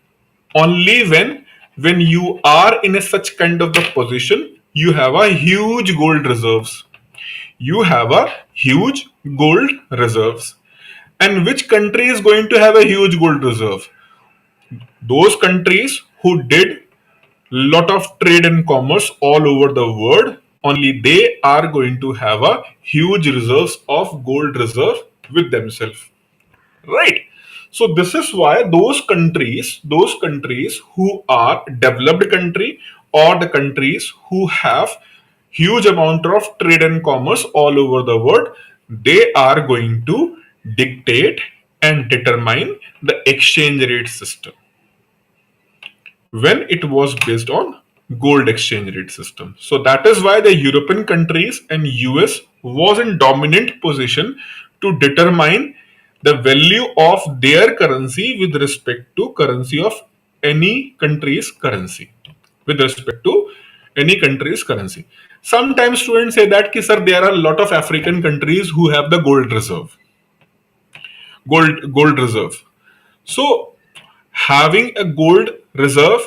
only when you are in a such kind of the position, you have a huge gold reserves. You have a huge gold reserves. And which country is going to have a huge gold reserve? Those countries who did lot of trade and commerce all over the world, only they are going to have a huge reserves of gold reserve with themselves, right? So this is why those countries who are developed country, or the countries who have huge amount of trade and commerce all over the world, they are going to dictate and determine the exchange rate system when it was based on gold exchange rate system. So that is why the European countries and US was in dominant position to determine the value of their currency with respect to currency of any country's currency. With respect to any country's currency. Sometimes students say that ki, sir, there are a lot of African countries who have the gold reserve. Gold reserve. So having a gold reserve,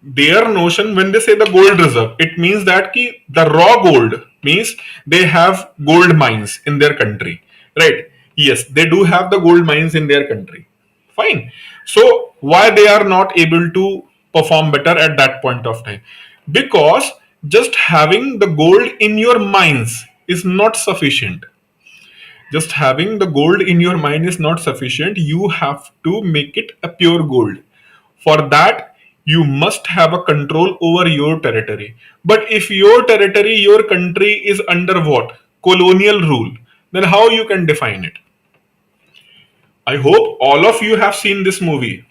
their notion when they say the gold reserve, it means that ki the raw gold means they have gold mines in their country, right? Yes, they do have the gold mines in their country. Fine. So why they are not able to perform better at that point of time? Because just having the gold in your mines is not sufficient. Just having the gold in your mine is not sufficient. You have to make it a pure gold. For that, you must have a control over your territory. But if your territory, your country is under what? Colonial rule. Then how you can define it? I hope all of you have seen this movie.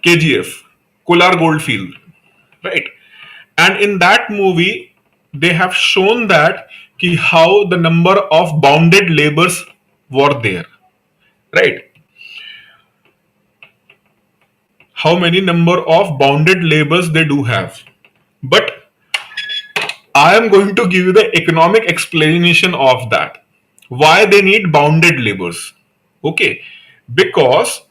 KGF, Kolar Goldfield, right? And in that movie, they have shown that how the number of bounded labors were there, right? How many number of bounded labors they do have. But I am going to give you the economic explanation of that. Why they need bounded labors. Okay. Because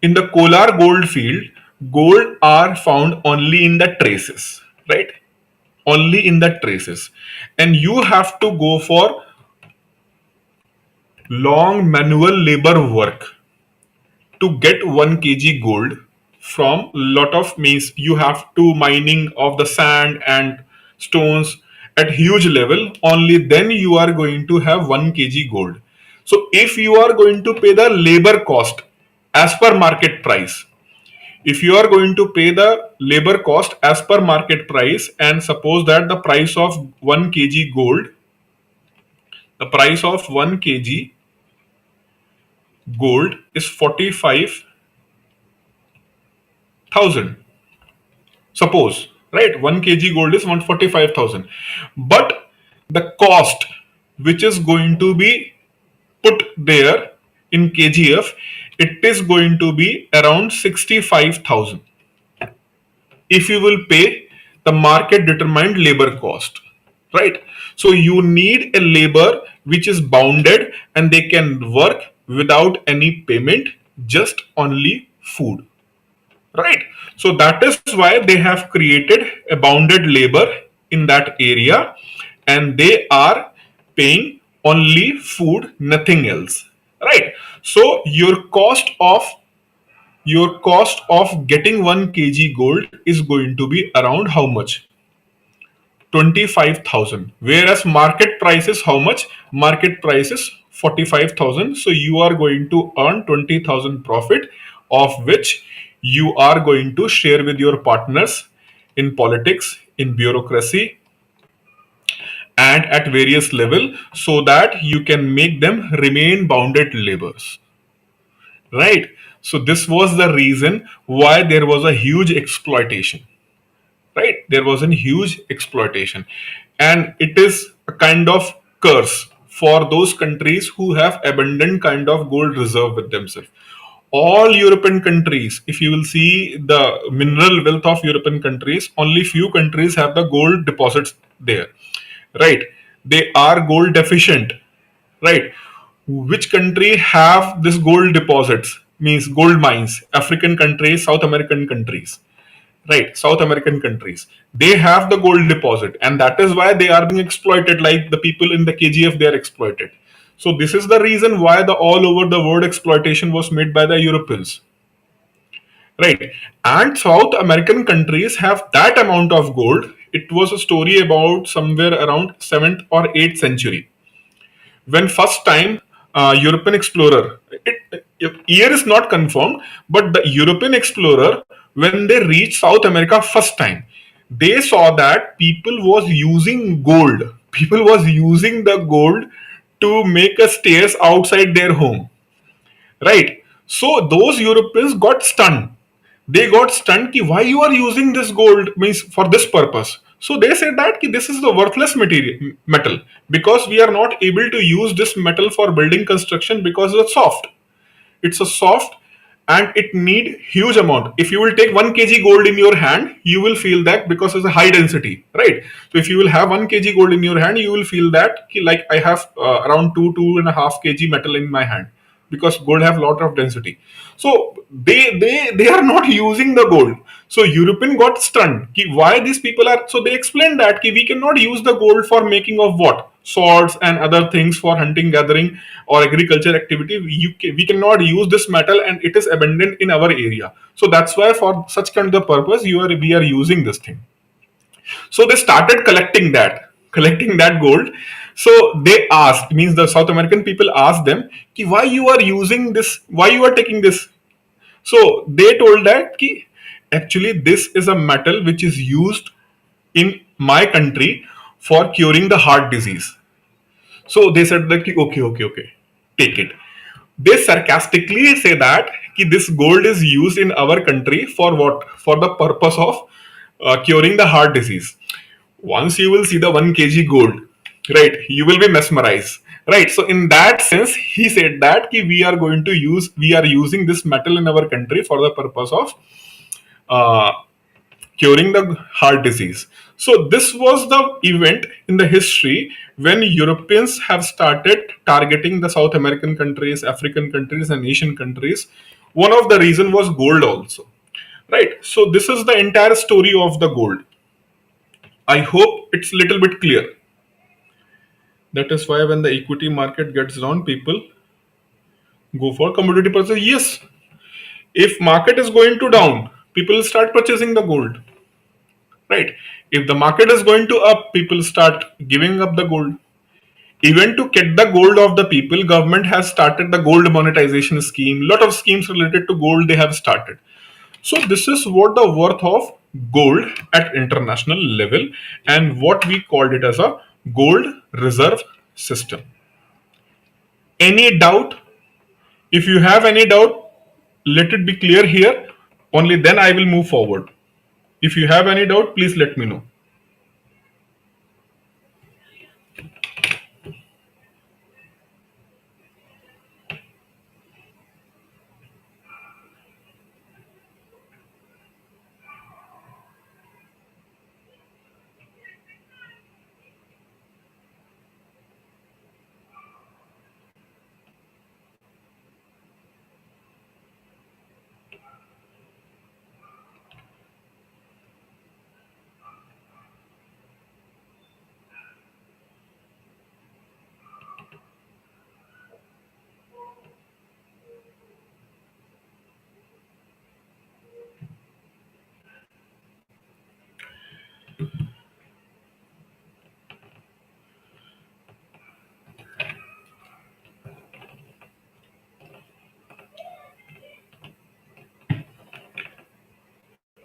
in the Kolar gold field, gold are found only in the traces, right? Only in the traces. And you have to go for long manual labor work to get 1 kg gold from lot of means. You have to mining of the sand and stones at huge level, only then you are going to have 1 kg gold. So if you are going to pay the labor cost as per market price, if you are going to pay the labor cost as per market price, and suppose that the price of 1 kg gold, the price of 1 kg gold is 45,000, suppose, right? 1 kg gold is 145,000, but the cost which is going to be put there in kgf, it is going to be around 65,000 if you will pay the market determined labor cost, right? So you need a labor which is bounded and they can work without any payment, just only food, right? So that is why they have created a bounded labor in that area, and they are paying only food, nothing else, right? So your cost of getting 1 kg gold is going to be around how much? 25,000. Whereas market price is how much? Market price is 45,000. So you are going to earn 20,000 profit, of which you are going to share with your partners in politics, in bureaucracy, and at various level, so that you can make them remain bounded labors, right? So this was the reason why there was a huge exploitation, right? There was a huge exploitation, and it is a kind of curse for those countries who have abundant kind of gold reserve with themselves. All European countries, if you will see the mineral wealth of European countries, only few countries have the gold deposits there, right? They are gold deficient, right? Which country have this gold deposits, means gold mines? African countries, South American countries, right? South American countries, they have the gold deposit, and that is why they are being exploited, like the people in the kgf, they are exploited. So this is the reason why the all over the world exploitation was made by the Europeans, right? And South American countries have that amount of gold. It was a story about somewhere around 7th or 8th century, when first time European explorer, year is not confirmed, but the European explorer, when they reached South America first time, they saw that people was using gold. People was using the gold to make a stairs outside their home, right? So those Europeans got stunned. They got stunned ki why you are using this gold, means for this purpose. So they said that ki this is the worthless metal, because we are not able to use this metal for building construction because it's soft. It's a soft, and it need huge amount. If you will take 1 kg gold in your hand, you will feel that, because it's a high density, right? So if you will have 1 kg gold in your hand, you will feel that ki like I have around 2.5 kg metal in my hand, because gold have lot of density. So they are not using the gold. So European got stunned ki why these people are. So they explained that ki we cannot use the gold for making of what, swords and other things for hunting, gathering, or agriculture activity. We cannot use this metal, and it is abundant in our area. So that's why for such kind of purpose we are using this thing. So they started collecting that gold. So they asked, means the South American people asked them, ki why you are using this, why you are taking this. So they told that ki actually this is a metal which is used in my country for curing the heart disease. So they said that ki, okay, take it. They sarcastically say that ki this gold is used in our country for what? For the purpose of curing the heart disease. Once you will see the 1 kg gold, right, you will be mesmerized, right? So in that sense, he said that ki we are using this metal in our country for the purpose of uh, curing the heart disease. So this was the event in the history when Europeans have started targeting the South American countries, African countries, and Asian countries. One of the reason was gold also, right? So this is the entire story of the gold. I hope it's a little bit clear. That is why when the equity market gets down, people go for commodity purchase. Yes, if market is going to down, people start purchasing the gold, right? If the market is going to up, people start giving up the gold. Even to get the gold of the people, government has started the gold monetization scheme. Lot of schemes related to gold they have started. So this is what the worth of gold at international level, and what we called it as a gold reserve system. Any doubt? If you have any doubt, let it be clear here. Only then I will move forward. If you have any doubt, please let me know.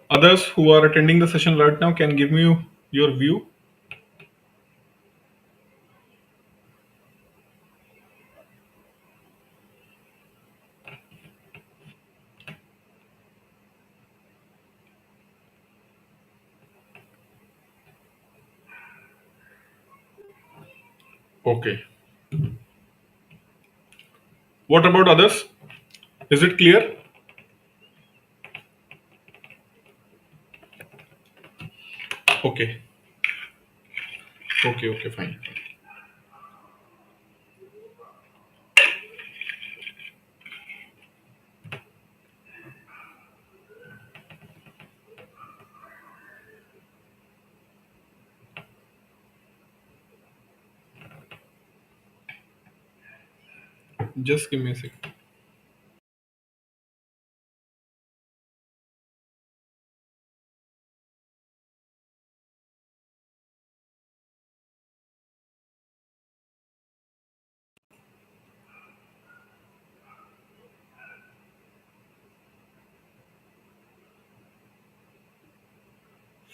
Others who are attending the session right now can give me your view. Okay. What about others? Is it clear? Okay. Okay, okay, fine. Just give me a second.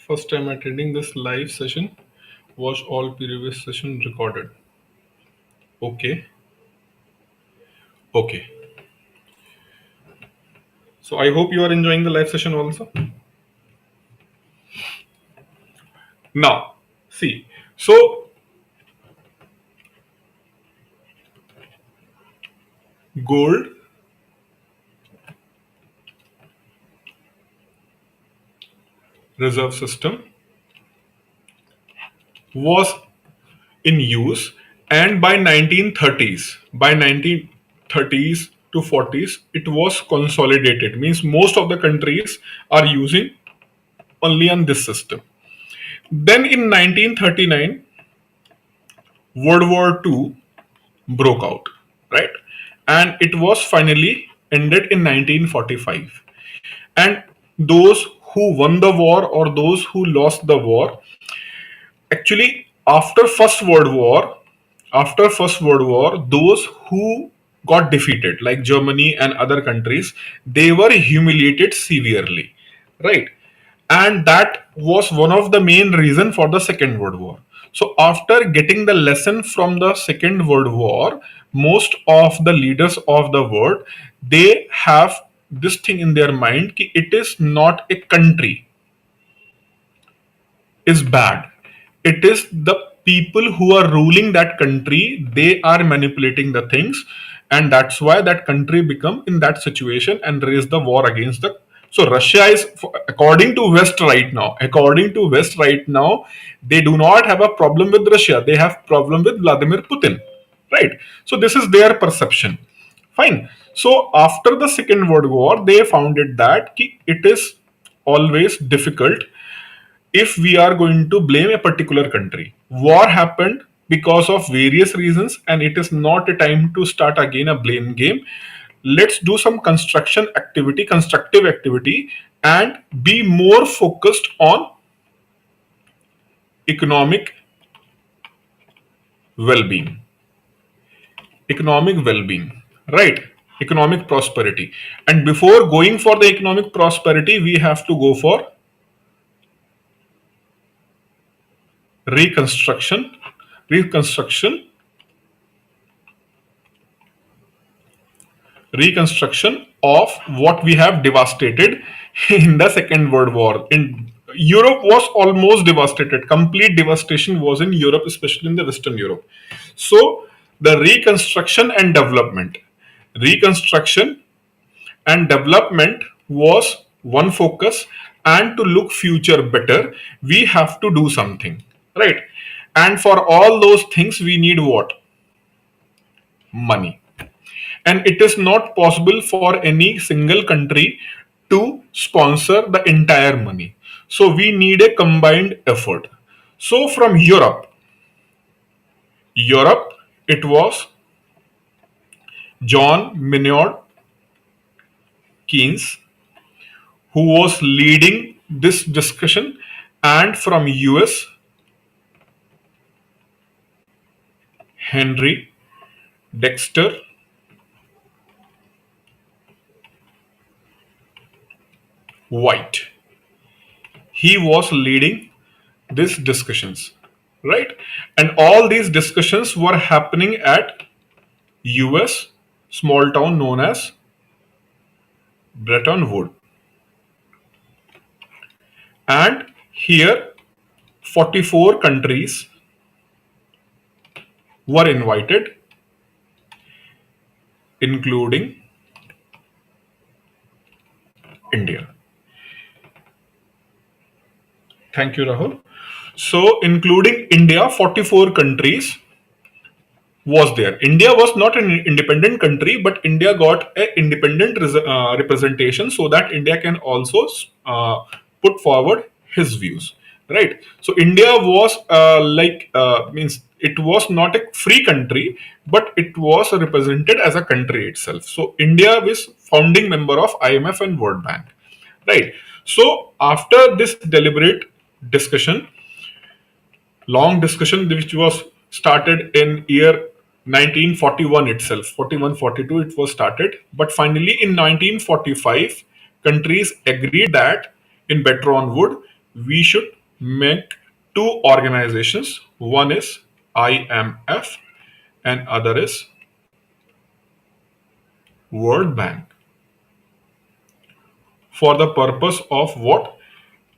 First time attending this live session. Watch all previous session recorded. Okay. Okay. So I hope you are enjoying the live session also. Now, see. So gold reserve system was in use, and by 1930s, by 1930s to 40s, it was consolidated. Means most of the countries are using only on this system. Then in 1939, World War II broke out, right? And it was finally ended in 1945. And those who won the war or those who lost the war, actually after First World War, those who got defeated, like Germany and other countries, they were humiliated severely, right? And that was one of the main reason for the Second World War. So after getting the lesson from the Second World War, most of the leaders of the world, they have this thing in their mind कि it is not a country is bad. It is the people who are ruling that country, they are manipulating the things, and that's why that country become in that situation and raise the war against the So Russia is, according to West right now, they do not have a problem with Russia. They have problem with Vladimir Putin, right? So this is their perception. Fine. So after the Second World War, they found it that it is always difficult if we are going to blame a particular country. War happened because of various reasons, and it is not a time to start again a blame game. Let's do some constructive activity, and be more focused on economic well-being. Economic well-being, right? Economic prosperity. And before going for the economic prosperity, we have to go for reconstruction, reconstruction, reconstruction of what we have devastated in the Second World War. In Europe was almost devastated. Complete devastation was in Europe, especially in the Western Europe. So the reconstruction and development was one focus. And to look future better, we have to do something, right? And for all those things, we need what? Money. And it is not possible for any single country to sponsor the entire money. So we need a combined effort. So from Europe, it was John Maynard Keynes who was leading this discussion, and from US, Henry Dexter White. He was leading these discussions, right? And all these discussions were happening at US small town known as Bretton Woods. And here 44 countries were invited, including India. Thank you, Rahul. So, including India, 44 countries was there. India was not an independent country, but India got an independent representation so that India can also put forward his views. Right. So India was means it was not a free country, but it was represented as a country itself. So India was founding member of IMF and World Bank. Right. So after this deliberate discussion, long discussion which was started in year 1941 itself, 41-42 it was started, but finally in 1945 countries agreed that in Bretton Woods we should make two organizations. One is IMF and other is World Bank. For the purpose of what?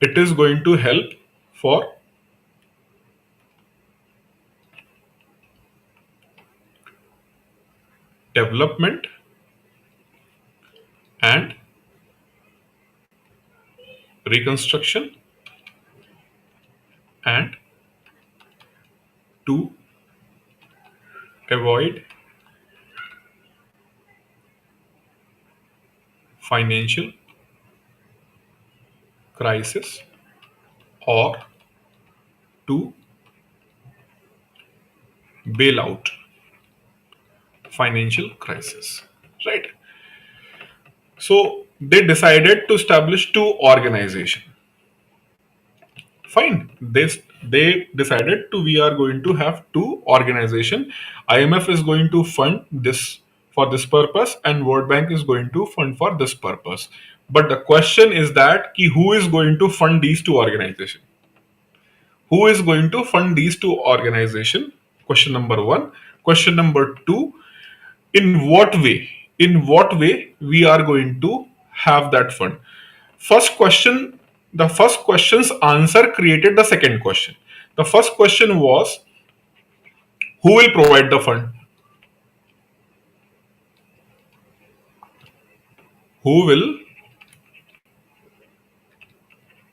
It is going to help for development and reconstruction, and to avoid financial crisis, or to bail out financial crisis, right? So they decided to establish two organizations. Fine, they decided to we are going to have two organization. IMF is going to fund this for this purpose, and World Bank is going to fund for this purpose. But the question is that who is going to fund these two organizations? Who is going to fund these two organizations? Question number one. Question number two, in what way we are going to have that fund? First question, the first question's answer created the second question. The first question was, who will provide the fund? Who will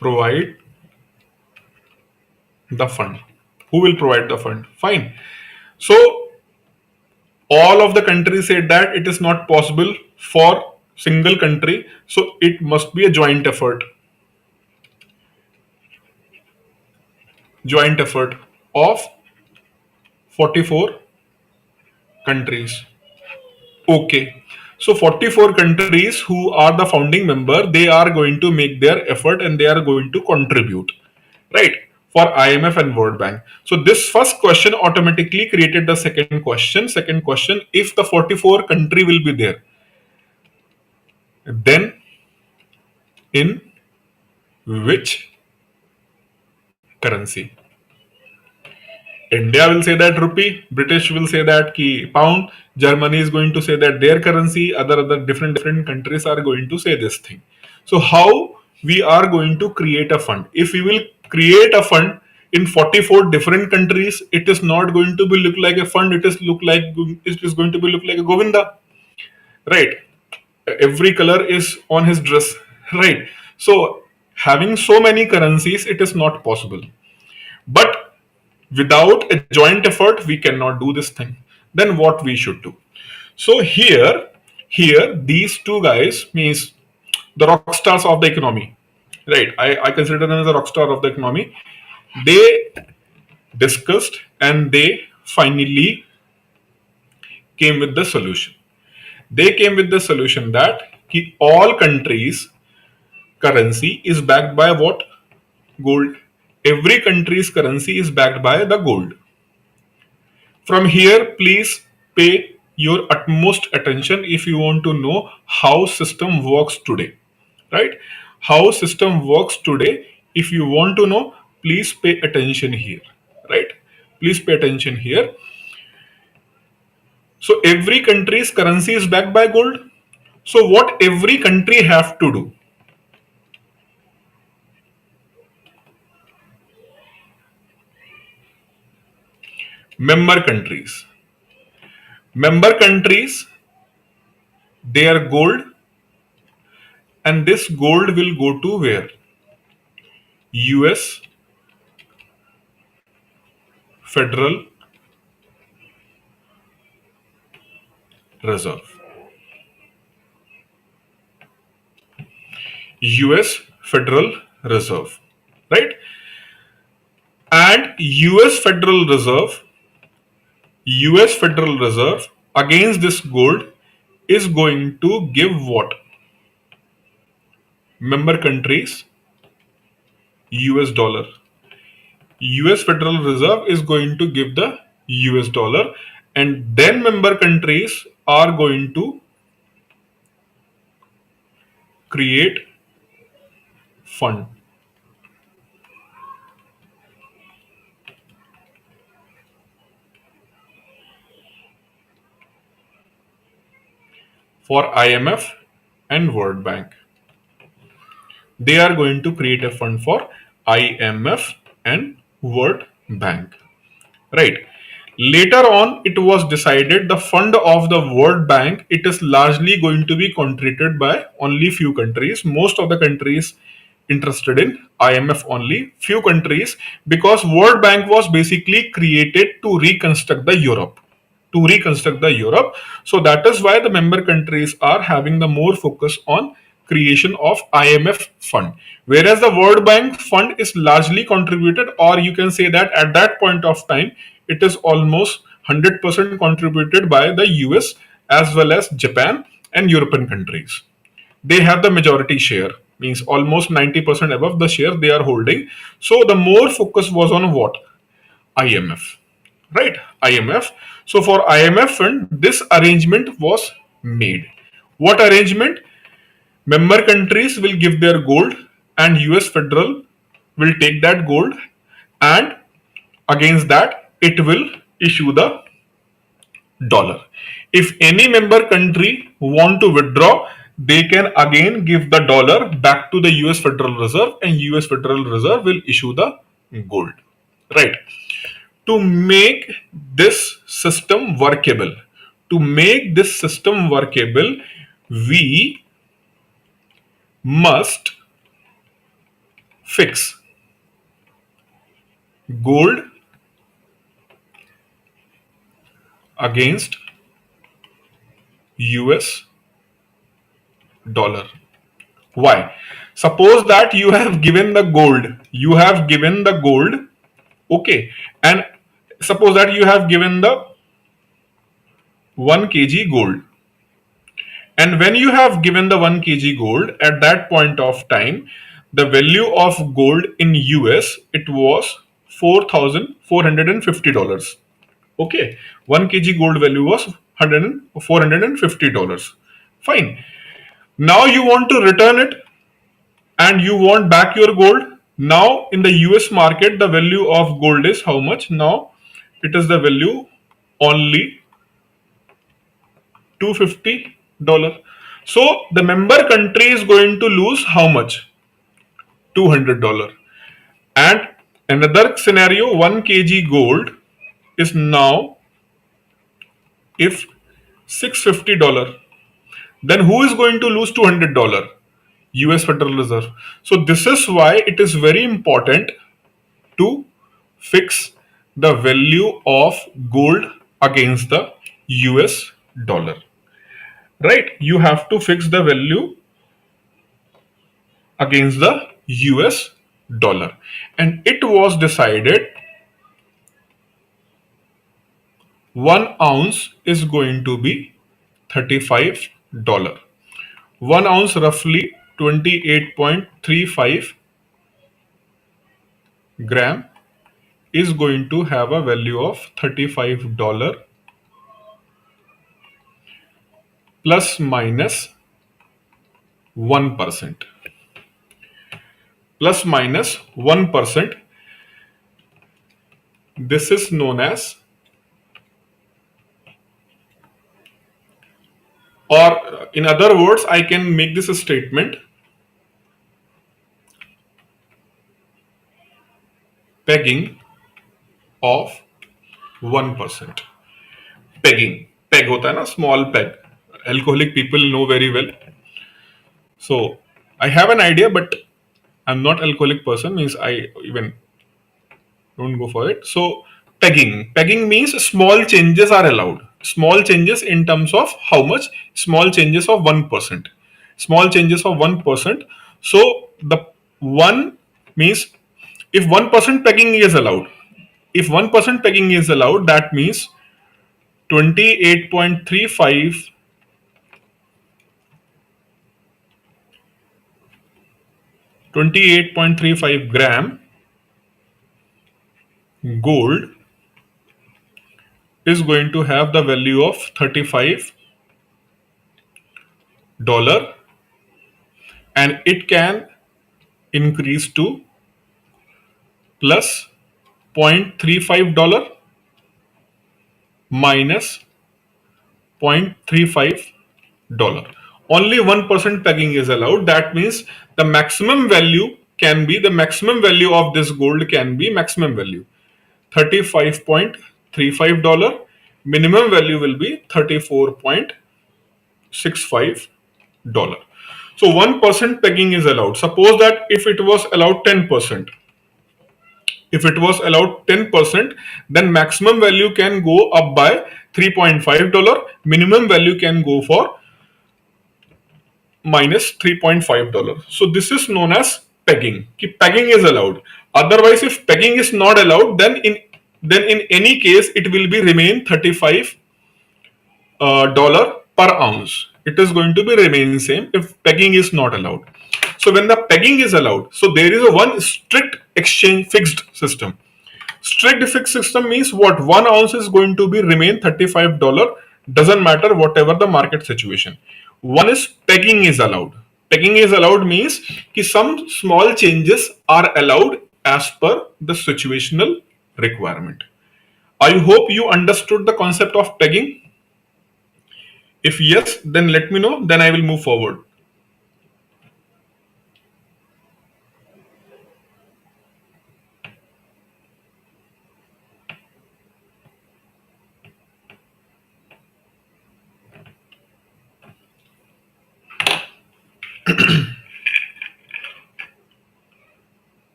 provide the fund. Who will provide the fund? Fine. So all of the countries said that it is not possible for single country, so it must be a joint effort of 44 countries. Okay. So 44 countries who are the founding member, they are going to make their effort and they are going to contribute, right? For IMF and World Bank. So this first question automatically created the second question. Second question, if the 44 country will be there, then in which currency? India will say that rupee, British will say that ki pound, Germany is going to say that their currency, other different countries are going to say this thing. So how we are going to create a fund? If we will create a fund in 44 different countries, it is not going to be look like a fund, it is going to be look like a Govinda. Right. Every color is on his dress. Right. So having so many currencies, it is not possible. But without a joint effort we cannot do this thing. Then what we should do? So here these two guys means the rock stars of the economy, right? I consider them as a rock star of the economy. They discussed and they finally came with the solution. They came with the solution that all countries currency is backed by what? Gold. Every country's currency is backed by the gold. From here, please pay your utmost attention if you want to know how system works today, right? How system works today. If you want to know, please pay attention here, right? Please pay attention here. So every country's currency is backed by gold. So what every country have to do? Member countries. Member countries, their gold, and this gold will go to where? US Federal Reserve. US Federal Reserve, right? And US Federal Reserve against this gold is going to give what? Member countries US dollar. US Federal Reserve is going to give the US dollar, and then member countries are going to create fund. For IMF and World Bank. They are going to create a fund for IMF and World Bank. Right. Later on, it was decided the fund of the World Bank, it is largely going to be contributed by only few countries. Most of the countries interested in IMF only, few countries, because World Bank was basically created to reconstruct the Europe. So that is why the member countries are having the more focus on creation of IMF fund, whereas the World Bank fund is largely contributed, or you can say that at that point of time it is almost 100% contributed by the US as well as Japan and European countries. They have the majority share, means almost 90% above the share they are holding. So the more focus was on what? IMF, right? IMF. So for IMF fund, this arrangement was made. What arrangement? Member countries will give their gold and US Federal will take that gold, and against that it will issue the dollar. If any member country want to withdraw, they can again give the dollar back to the US Federal Reserve, and US Federal Reserve will issue the gold, right? To make this system workable, we must fix gold against US dollar. Why? Suppose that you have given the gold, okay, and suppose that you have given the 1 kg gold, and when you have given the 1 kg gold, at that point of time, the value of gold in US, it was $4,450. Okay, 1 kg gold value was $450. Fine. Now you want to return it and you want back your gold. Now in the US market, the value of gold is how much? Now it is the value only $250. So the member country is going to lose how much? $200. And another scenario, 1 kg gold is now if $650. Then who is going to lose $200? US Federal Reserve. So this is why it is very important to fix the value of gold against the US dollar. Right? You have to fix the value against the US dollar. And it was decided 1 ounce is going to be $35. 1 ounce roughly 28.35 gram is going to have a value of $35 plus minus 1%. Plus minus 1%. This is known as, or in other words, I can make this a statement: pegging of 1%. Pegging. Peg होता है ना, small peg. Alcoholic people know very well. So I have an idea, but I'm not alcoholic person, means I even don't go for it. So pegging means small changes are allowed. Small changes in terms of how much? Small changes of 1%. Small changes of 1%. So the 1 means if 1% pegging is allowed. If 1% pegging is allowed, that means 28.35 gram gold is going to have the value of $35, and it can increase to plus $0.35 minus $0.35. Only 1% pegging is allowed. That means the maximum value can be, the maximum value of this gold can be maximum value $35.35. Minimum value will be $34.65. So 1% pegging is allowed. Suppose that if it was allowed 10%, then maximum value can go up by $3.5. Minimum value can go for minus $3.5. So this is known as pegging. Pegging is allowed. Otherwise, if pegging is not allowed, then in any case it will be remain $35 per ounce. It is going to be remain same if pegging is not allowed. So when the pegging is allowed, so there is a one strict exchange fixed system. Strict fixed system means what? 1 ounce is going to be remain $35. Doesn't matter whatever the market situation. One is pegging is allowed. Pegging is allowed means कि some small changes are allowed as per the situational requirement. I hope you understood the concept of pegging. If yes, then let me know, then I will move forward.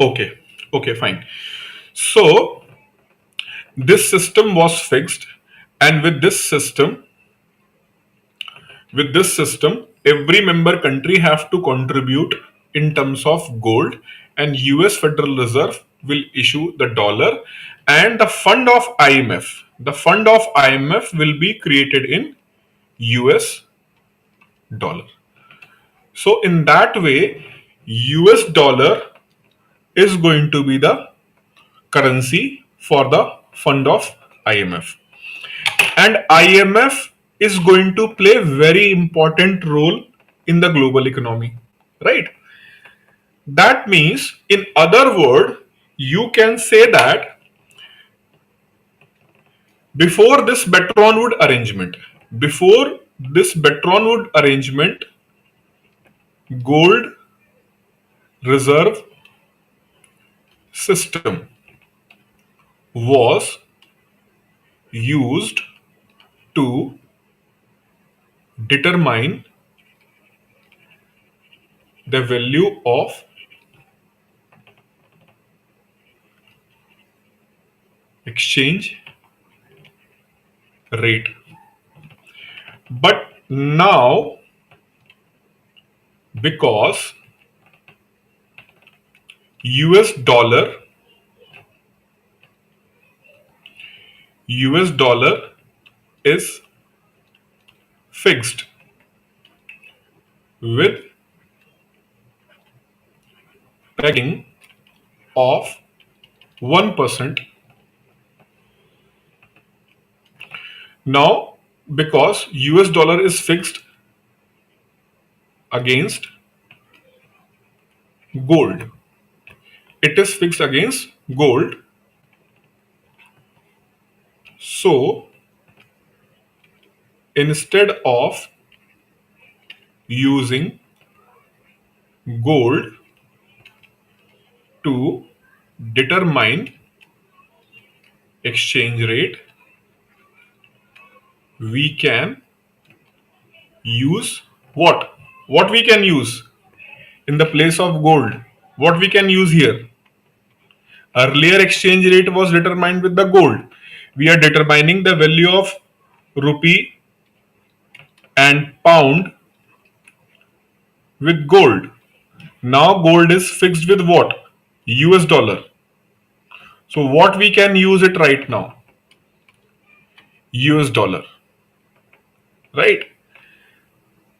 Okay, okay, fine. So this system was fixed, and with this system, every member country have to contribute in terms of gold, and US Federal Reserve will issue the dollar, and the fund of IMF will be created in US dollar. So in that way, US dollar is going to be the currency for the fund of IMF. And IMF is going to play very important role in the global economy, right? That means, in other word, you can say that before this Bretton Woods arrangement, before this Bretton Woods arrangement, gold reserve system was used to determine the value of exchange rate. But now, because US dollar US dollar is fixed with pegging of 1%. Now, because US dollar is fixed against gold, it is fixed against gold. So, instead of using gold to determine exchange rate, we can use what? What we can use in the place of gold? What we can use here? Earlier exchange rate was determined with the gold. We are determining the value of rupee and pound with gold. Now gold is fixed with what? US dollar. So what we can use it right now? US dollar. Right?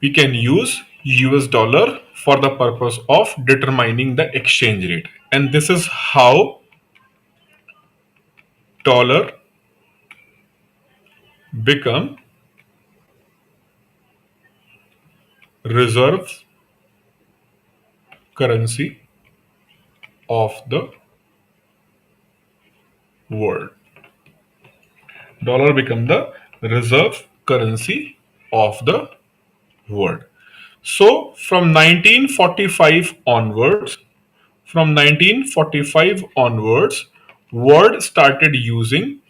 We can use US dollar for the purpose of determining the exchange rate. And this is how dollar become reserve currency of the world. Dollar become the reserve currency of the world. So from 1945 onwards, world started using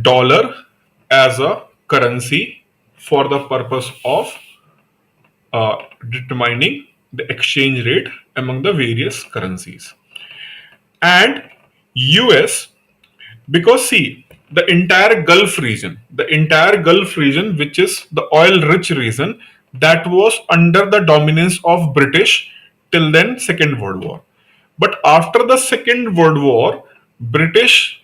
dollar as a currency for the purpose of determining the exchange rate among the various currencies. And US, because see, the entire Gulf region, which is the oil rich region, that was under the dominance of British till then Second World War. But after the Second World War, British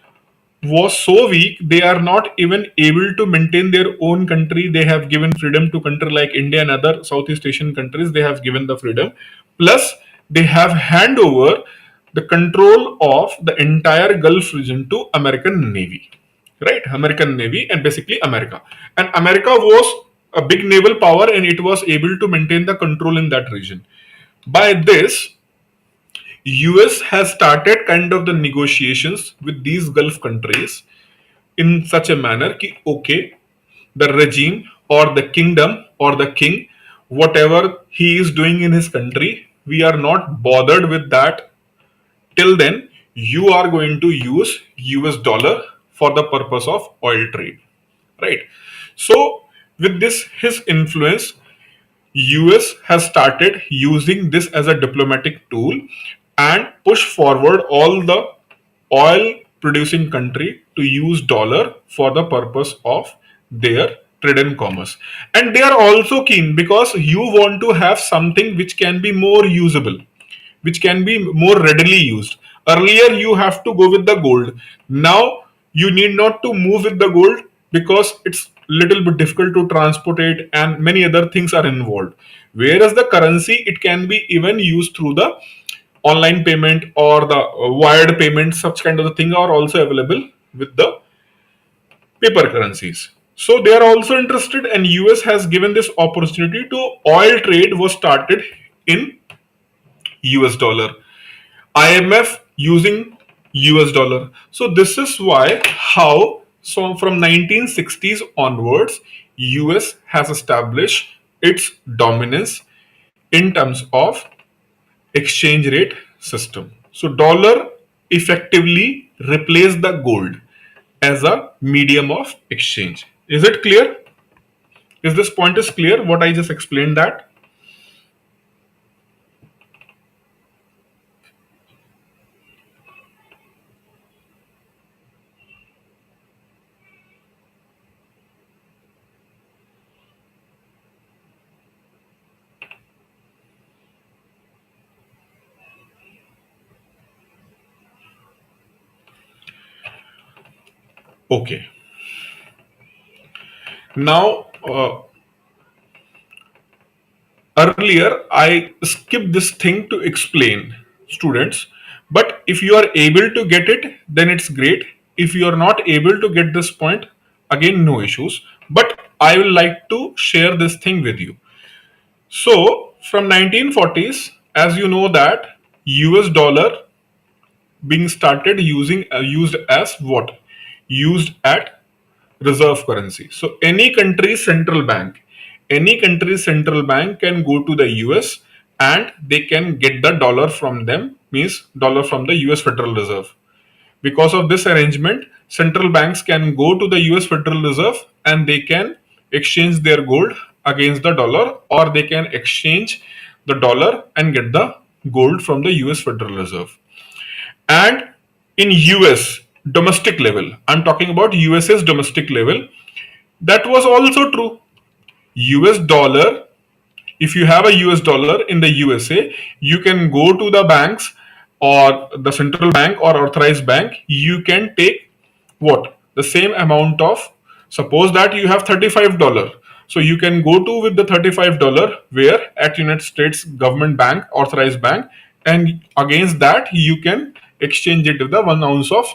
was so weak, they are not even able to maintain their own country. They have given freedom to country like India and other Southeast Asian countries. They have given the freedom, plus they have hand over the control of the entire Gulf region to American Navy, right? American Navy, and basically America. And America was a big naval power, and it was able to maintain the control in that region. By this, US has started kind of the negotiations with these Gulf countries in such a manner ki okay, the regime or the kingdom or the king, whatever he is doing in his country, we are not bothered with that. Till then, you are going to use US dollar for the purpose of oil trade, right? So with this his influence, US has started using this as a diplomatic tool, and push forward all the oil producing country to use dollar for the purpose of their trade and commerce. And they are also keen because you want to have something which can be more usable, which can be more readily used. Earlier you have to go with the gold. Now you need not to move with the gold because it's little bit difficult to transport it and many other things are involved. Whereas the currency, it can be even used through the online payment or the wired payment. Such kind of the thing are also available with the paper currencies. So they are also interested, and US has given this opportunity to oil trade was started in US dollar. IMF using US dollar. So this is why how so from 1960s onwards US has established its dominance in terms of exchange rate system. So dollar effectively replaced the gold as a medium of exchange. Is it clear? Is this point is clear what I just explained that? Okay. Now earlier I skipped this thing to explain students, but if you are able to get it then it's great. If you are not able to get this point, again no issues, but I will like to share this thing with you. So from 1940s, as you know that US dollar being started used as what, used at reserve currency. So any country's central bank can go to the US and they can get the dollar from them, means dollar from the US Federal Reserve. Because of this arrangement, central banks can go to the US Federal Reserve and they can exchange their gold against the dollar, or they can exchange the dollar and get the gold from the US Federal Reserve. And in US domestic level, I'm talking about US's domestic level, that was also true. US dollar, if you have a US dollar in the USA, you can go to the banks or the central bank or authorized bank, you can take what, the same amount of, suppose that you have $35, so you can go to with the $35 where at United States government bank, authorized bank, and against that you can exchange it with the 1 ounce of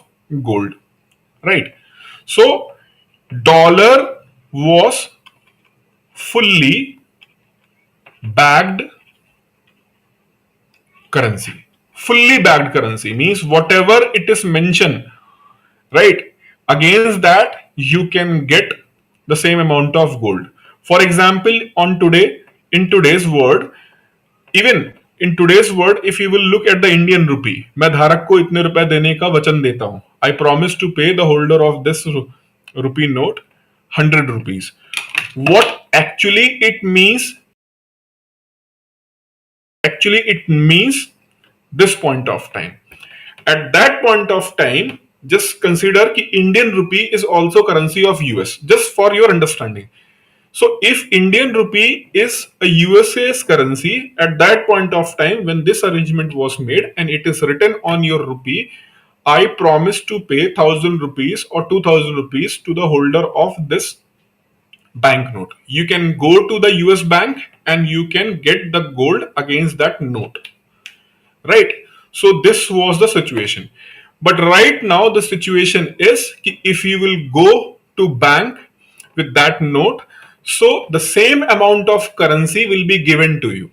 gold, right? So dollar was fully backed currency. Fully backed currency means whatever it is mentioned, right? Against that, you can get the same amount of gold. For example, in today's world, even in today's world, if you will look at the Indian rupee, मैं धारक को इतने रुपए देने का वचन देता हूं. I promise to pay the holder of this rupee note 100 rupees. What actually it means? Actually, it means this point of time. At that point of time, just consider that Indian rupee is also currency of US, just for your understanding. So if Indian rupee is a USA's currency, at that point of time when this arrangement was made and it is written on your rupee, I promise to pay 1,000 rupees or 2,000 rupees to the holder of this banknote. You can go to the US bank and you can get the gold against that note, right? So this was the situation. But right now the situation is if you will go to bank with that note, so the same amount of currency will be given to you,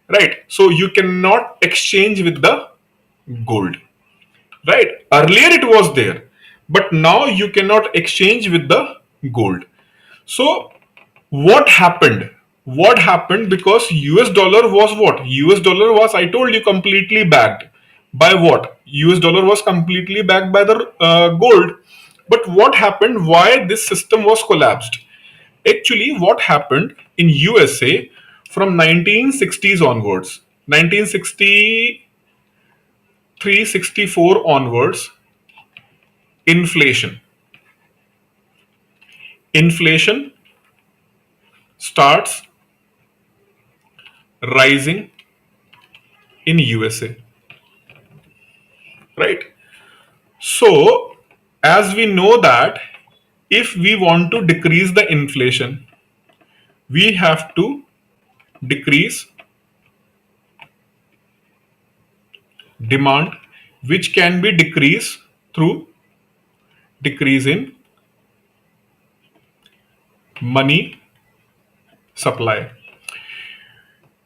right? So you cannot exchange with the gold, right? Earlier it was there, but now you cannot exchange with the gold. So what happened? What happened? Because US dollar was what? US dollar was, I told you, completely backed by what? US dollar was completely backed by the gold. But what happened? Why this system was collapsed? Actually, what happened in USA from 1960s onwards? 1960. 364 onwards, inflation. Inflation starts rising in USA, right? So, as we know that if we want to decrease the inflation, we have to decrease demand, which can be decreased through decrease in money supply.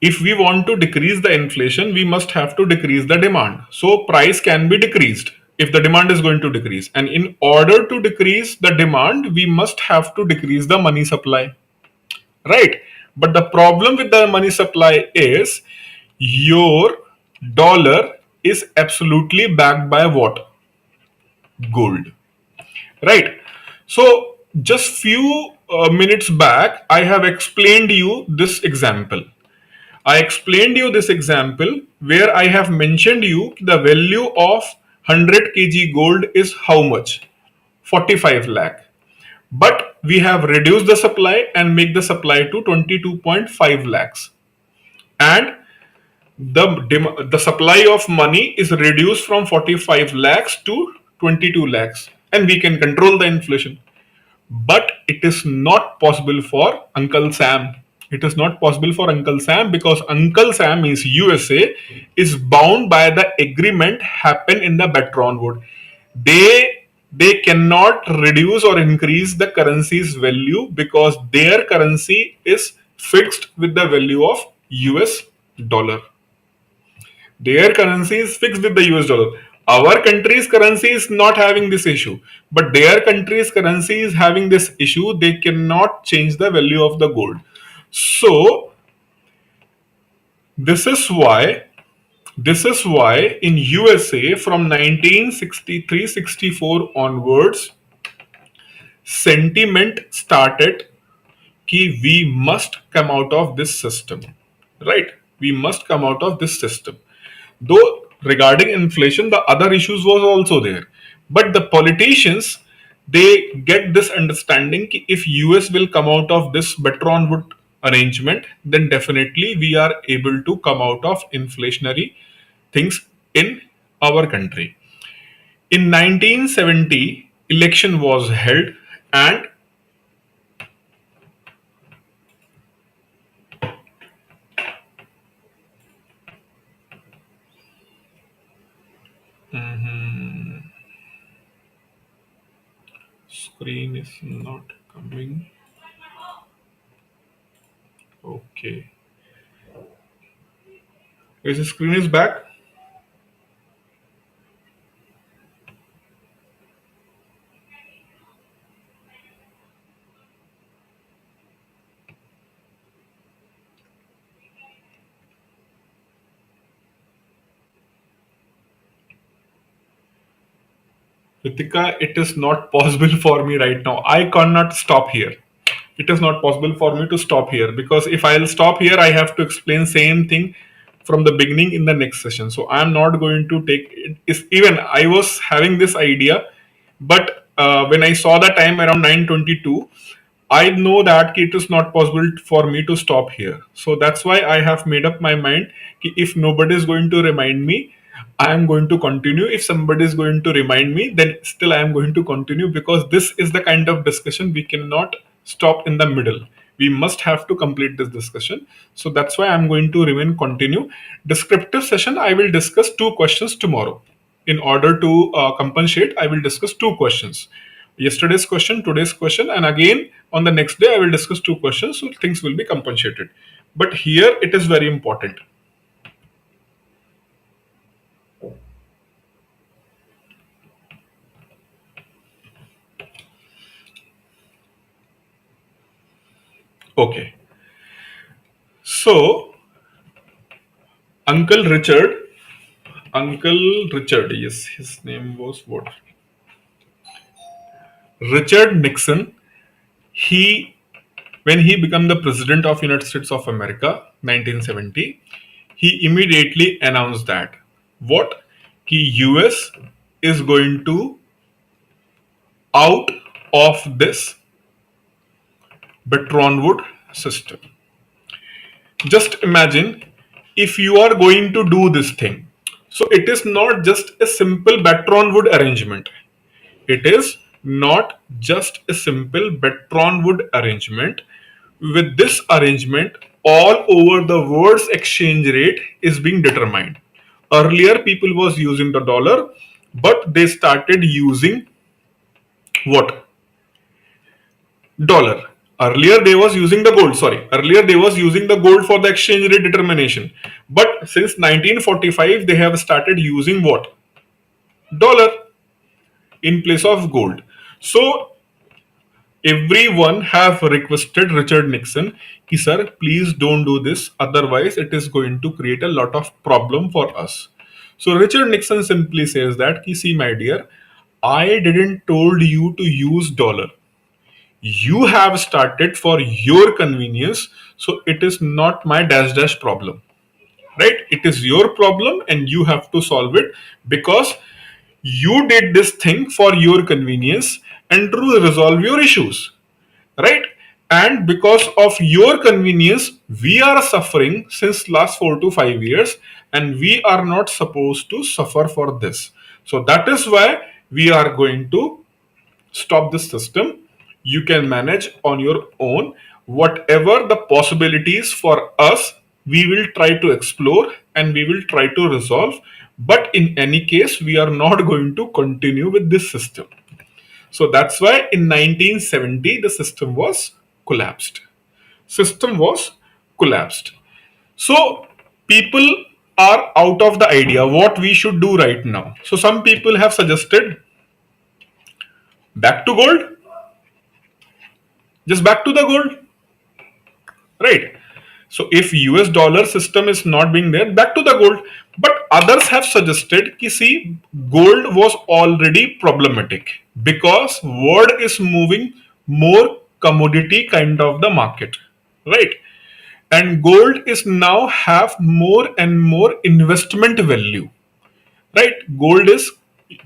If we want to decrease the inflation, we must have to decrease the demand. So price can be decreased if the demand is going to decrease. And in order to decrease the demand, we must have to decrease the money supply. Right? But the problem with the money supply is your dollar is absolutely backed by what? Gold. Right? So just few minutes back, I have explained you this example. I explained you this example where I have mentioned you the value of 100 kg gold is how much? 45 lakh. But we have reduced the supply and make the supply to 22.5 lakhs. And the supply of money is reduced from 45 lakhs to 22 lakhs. And we can control the inflation. But it is not possible for Uncle Sam. It is not possible for Uncle Sam because Uncle Sam means USA is bound by the agreement happen in the Bretton Woods. They cannot reduce or increase the currency's value because their currency is fixed with the value of US dollar. Their currency is fixed with the US dollar. Our country's currency is not having this issue, but their country's currency is having this issue. They cannot change the value of the gold. So this is why in USA from 1963-64 onwards, sentiment started कि we must come out of this system, right? We must come out of this system. Though regarding inflation, the other issues was also there, but the politicians they get this understanding कि if US will come out of this Bretton Woods arrangement, then definitely we are able to come out of inflationary things in our country. In 1970, election was held and screen is not coming. Okay. Is the screen is back? Ritika, it is not possible for me right now. I cannot stop here. It is not possible for me to stop here because if I'll stop here, I have to explain same thing from the beginning in the next session. So I'm not going to take it. Even I was having this idea, but when I saw the time around 9:22, I know that it is not possible for me to stop here. So that's why I have made up my mind कि if nobody is going to remind me, I am going to continue. If somebody is going to remind me, then still I am going to continue because this is the kind of discussion we cannot stop in the middle. We must have to complete this discussion. So that's why I'm going to remain continue. Descriptive session, I will discuss two questions tomorrow. In order to compensate, I will discuss two questions. Yesterday's question, today's question, and again on the next day, I will discuss two questions. So things will be compensated. But here it is very important. Okay. So, Uncle Richard, yes, his name was what? Richard Nixon. He, when he became the president of United States of America, 1970, he immediately announced that what कि US is going to out of this Bretton Woods system. Just imagine if you are going to do this thing. So it is not just a simple Bretton Woods arrangement. It is not just a simple Bretton Woods arrangement. With this arrangement, all over the world's exchange rate is being determined. Earlier, people was using the dollar, but they started using what? Dollar. Earlier they was using the gold. Sorry, earlier they was using the gold for the exchange rate determination. But since 1945, they have started using what? Dollar in place of gold. So everyone have requested Richard Nixon, ki sir, please don't do this, otherwise it is going to create a lot of problem for us. So Richard Nixon simply says that, ki see my dear, I didn't told you to use dollar. You have started for your convenience, so it is not my dash dash problem, right? It is your problem and you have to solve it, because you did this thing for your convenience and to resolve your issues, right? And because of your convenience, we are suffering since last 4 to 5 years, and we are not supposed to suffer for this. So that is why we are going to stop this system. You can manage on your own. Whatever the possibilities for us, we will try to explore and we will try to resolve. But in any case, we are not going to continue with this system. So that's why in 1970 the system was collapsed. System was collapsed. So people are out of the idea what we should do right now. So some people have suggested back to gold, just back to the gold, right? So if US dollar system is not being there, back to the gold. But others have suggested ki see, gold was already problematic because world is moving more commodity kind of the market, right? And gold is now have more and more investment value, right? Gold is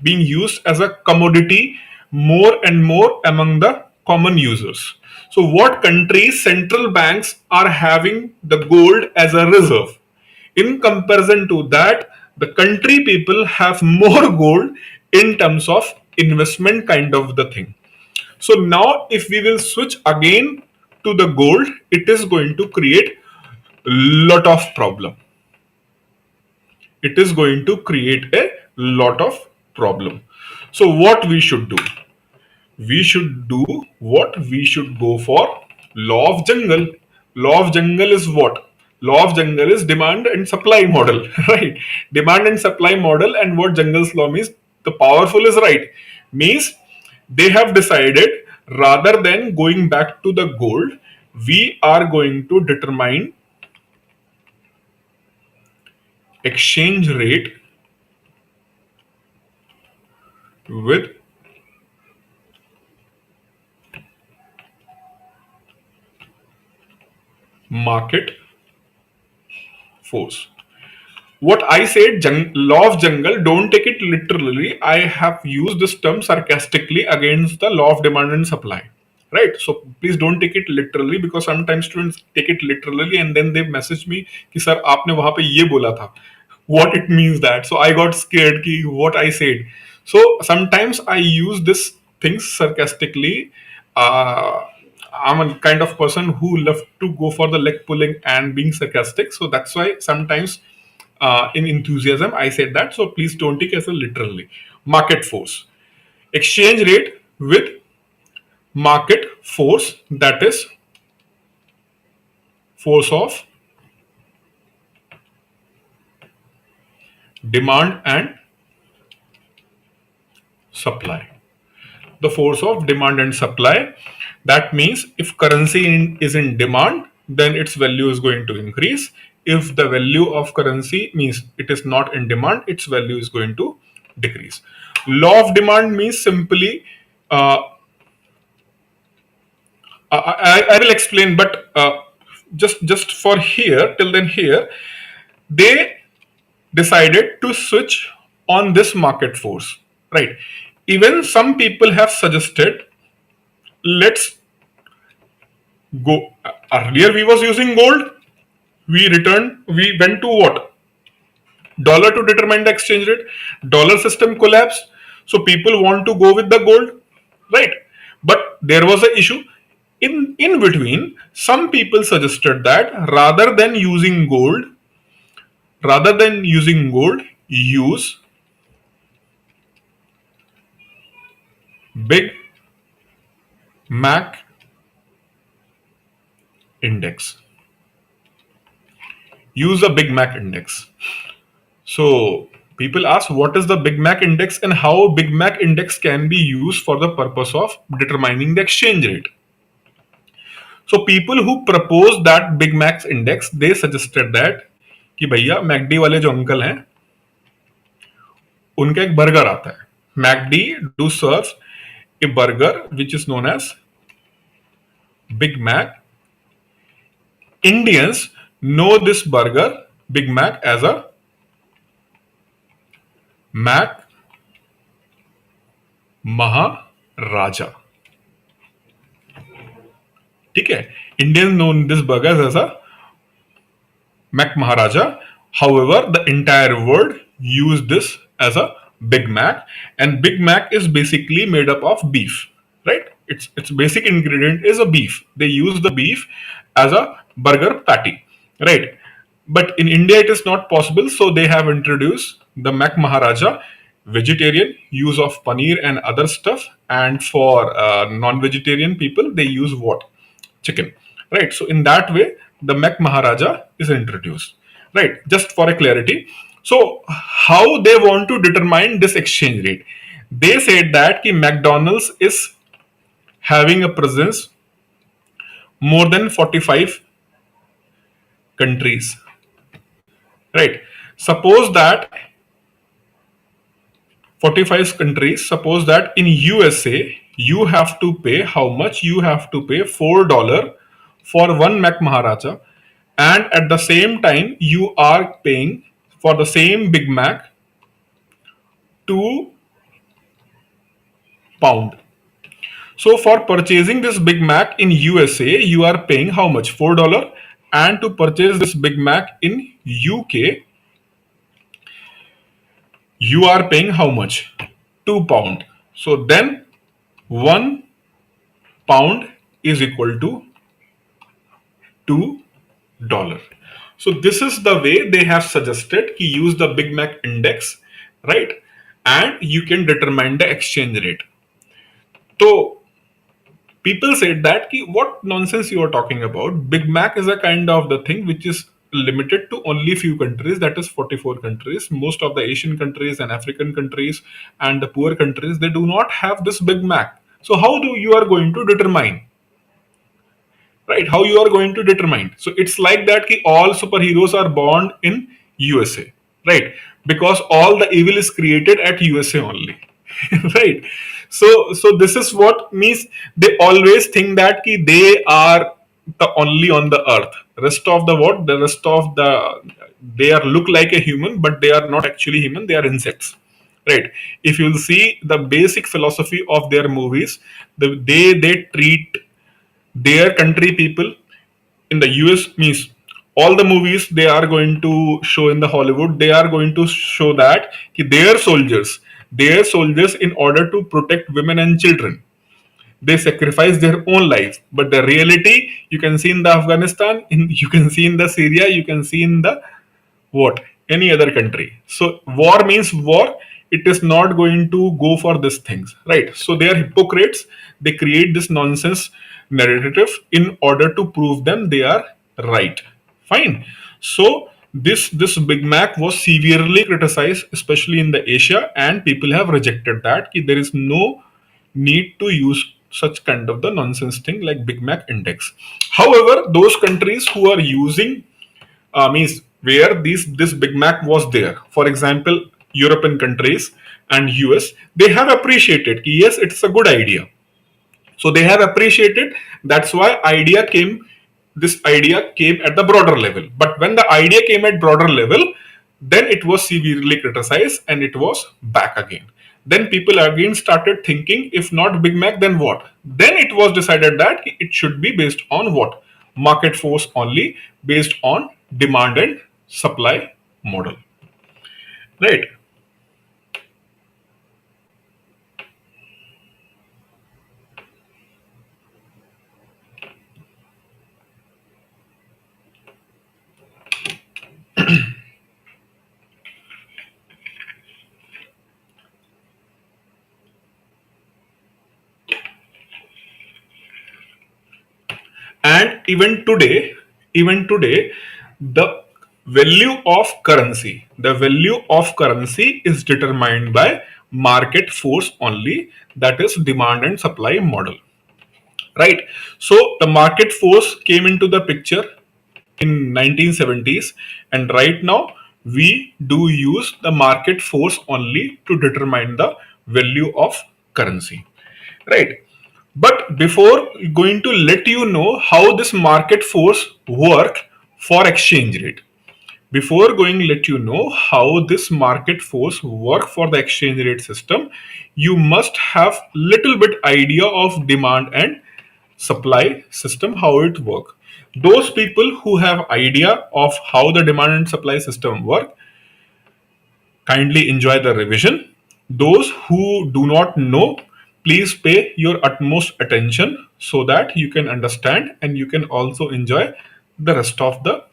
being used as a commodity more and more among the common users. So what countries central banks are having the gold as a reserve? In comparison to that, the country people have more gold in terms of investment kind of the thing. So now if we will switch again to the gold, it is going to create lot of problem. It is going to create a lot of problem. So what we should do? We should do what? We should go for law of jungle. Law of jungle is what? Law of jungle is demand and supply model, right? Demand and supply model. And what jungle's law means? The powerful is right. Means they have decided, rather than going back to the gold, we are going to determine exchange rate with market force. What I said, law of jungle, don't take it literally. I have used this term sarcastically against the law of demand and supply. Right? So please don't take it literally, because sometimes students take it literally and then they message me कि sir आपने वहाँ पे ये बोला था. What it means that? So I got scared कि what I said. So sometimes I use this things sarcastically. I'm a kind of person who love to go for the leg pulling and being sarcastic. So that's why sometimes in enthusiasm I said that. So please don't take it as a literally. Market force. Exchange rate with market force, that is force of demand and supply. The force of demand and supply. That means if currency is in demand, then its value is going to increase. If the value of currency means it is not in demand, its value is going to decrease. Law of demand means simply, I will explain, but just for here, till then here, they decided to switch on this market force, right? Even some people have suggested, let's go. Earlier we was using gold. We went to what? Dollar to determine the exchange rate. Dollar system collapsed. So people want to go with the gold, right? But there was an issue. In between, some people suggested that rather than using gold, use Big Mac index. Use the Big Mac index. So people ask, what is the Big Mac index and how Big Mac index can be used for the purpose of determining the exchange rate. So people who proposed that Big Mac index, they suggested that कि भैया McD वाले जो uncle हैं उनका एक burger आता है. McD do serve a burger which is known as Big Mac. Indians know this burger Big Mac as a Mac Maharaja. ठीक है, Indians know this burger as a Mac Maharaja. However, the entire world use this as a Big Mac, and Big Mac is basically made up of beef, right? Its basic ingredient is a beef. They use the beef as a burger patty, right? But in India it is not possible, so they have introduced the Mac Maharaja, vegetarian use of paneer and other stuff, and for non-vegetarian people they use what? Chicken, right? So in that way the Mac Maharaja is introduced, right? Just for a clarity. So how they want to determine this exchange rate? They said that ki McDonald's is having a presence more than 45 countries, right? Suppose that 45 countries, suppose that in USA you have to pay how much? You have to pay $4 for one Mac Maharaja, and at the same time you are paying for the same Big Mac £2. So for purchasing this Big Mac in USA, you are paying how much? $4. And to purchase this Big Mac in UK, you are paying how much? £2. So then £1 is equal to $2. So this is the way they have suggested to use the Big Mac index, right? And you can determine the exchange rate. So people said that what nonsense you are talking about. Big Mac is a kind of the thing which is limited to only few countries, that is 44 countries. Most of the Asian countries and African countries and the poor countries, they do not have this Big Mac. So how do you are going to determine? Right? How you are going to determine? So it's like that all superheroes are born in USA, right? Because all the evil is created at USA only. Right? So this is what means. They always think that they are the only on the earth. Rest of the what? The rest of the, they are look like a human, but they are not actually human. They are insects, right? If you'll see the basic philosophy of their movies, they treat their country people in the US means all the movies they are going to show in the Hollywood, they are going to show that their soldiers in order to protect women and children, they sacrifice their own lives. But the reality you can see in the Afghanistan, you can see in the Syria, you can see in the what? Any other country. So war means war. It is not going to go for these things, right? So they are hypocrites. They create this nonsense narrative in order to prove them they are right. Fine. So this Big Mac was severely criticized, especially in the Asia, and people have rejected that. There is no need to use such kind of the nonsense thing like Big Mac index. However, those countries who are using means where this Big Mac was there, for example, European countries and US, they have appreciated. Yes, it's a good idea. So they have appreciated. That's why this idea came at the broader level. But when the idea came at broader level, Then it was severely criticized and it was back again. Then people again started thinking, if not Big Mac, then what? Then it was decided that it should be based on what? Market force only, based on demand and supply model. Right? And even today, the value of currency is determined by market force only, that is demand and supply model. Right? So the market force came into the picture in 1970s, and right now we do use the market force only to determine the value of currency. Right? But before going to let you know how this market force work for exchange rate, before going let you know how this market force work for the exchange rate system, you must have little bit idea of demand and supply system, how it work. Those people who have idea of how the demand and supply system work, kindly enjoy the revision. Those who do not know, please pay your utmost attention so that you can understand and you can also enjoy the rest of the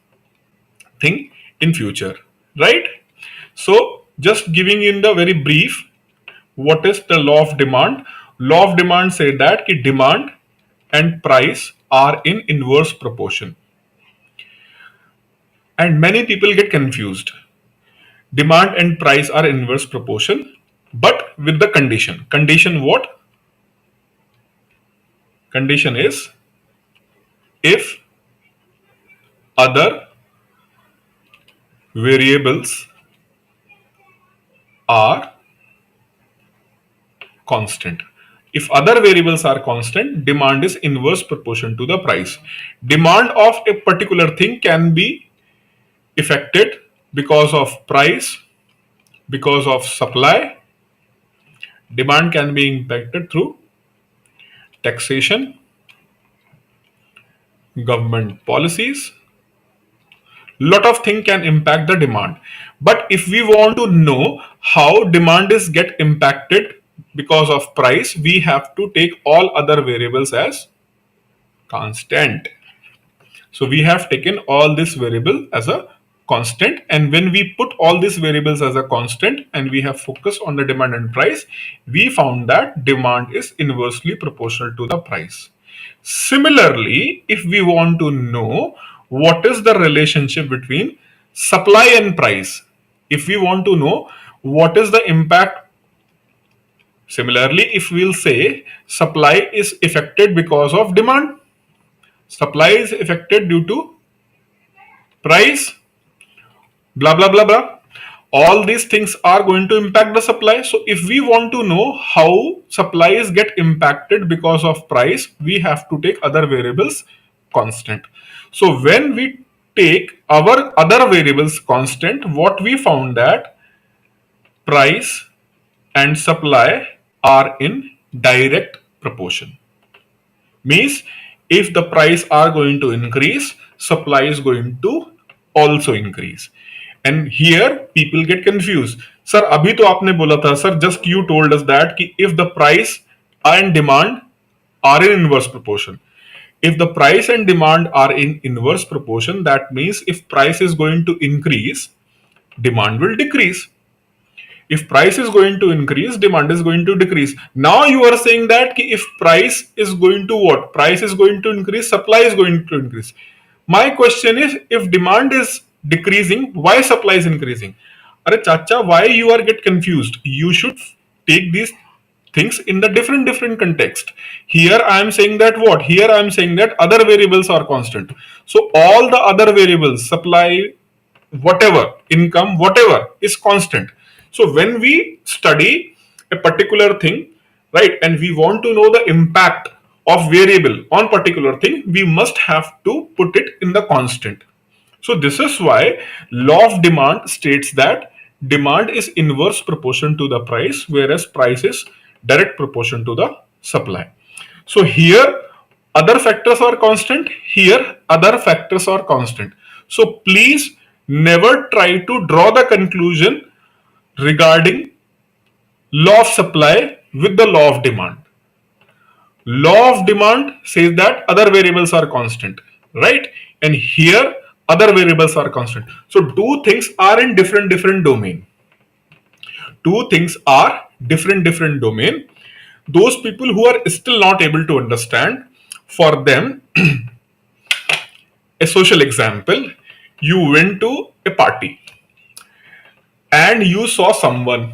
thing in future. Right? So just giving in the very brief, what is the law of demand? Law of demand say that ki demand and price are in inverse proportion. And many people get confused. Demand and price are inverse proportion, but with the condition. Condition what? Condition is if other variables are constant. If other variables are constant, demand is inverse proportion to the price. Demand of a particular thing can be affected because of price, because of supply. Demand can be impacted through taxation, government policies. Lot of things can impact the demand. But if we want to know how demand is get impacted because of price, we have to take all other variables as constant. So we have taken all this variable as a constant, and when we put all these variables as a constant and we have focused on the demand and price, we found that demand is inversely proportional to the price. Similarly, if we want to know what is the relationship between supply and price, if we want to know what is the impact, similarly, if we'll say supply is affected because of demand, supply is affected due to price, blah blah blah blah, all these things are going to impact the supply. So if we want to know how supplies get impacted because of price, we have to take other variables constant. So when we take our other variables constant, what we found that price and supply are in direct proportion. Means if the price are going to increase, supply is going to also increase. And here people get confused. Sir, अभी तो आपने बोला था, sir, just you told us that कि if the price and demand are in inverse proportion. If the price and demand are in inverse proportion, that means if price is going to increase, demand will decrease. If price is going to increase, demand is going to decrease. Now you are saying that if price is going to what? Price is going to increase, supply is going to increase. My question is, if demand is decreasing, why supply is increasing? Are chacha, why you are get confused? You should take these things in the different context. Here I am saying that what? Here I am saying that other variables are constant. So all the other variables, supply, whatever, income, whatever is constant. So when we study a particular thing, right, and we want to know the impact of variable on particular thing, we must have to put it in the constant. So this is why law of demand states that demand is inverse proportion to the price, whereas price is direct proportion to the supply. So here other factors are constant, here other factors are constant. So please never try to draw the conclusion regarding law of supply with the law of demand. Law of demand says that other variables are constant, right? And here other variables are constant. So two things are in different domain. Two things are different domain. Those people who are still not able to understand, for them, a social example, you went to a party and you saw someone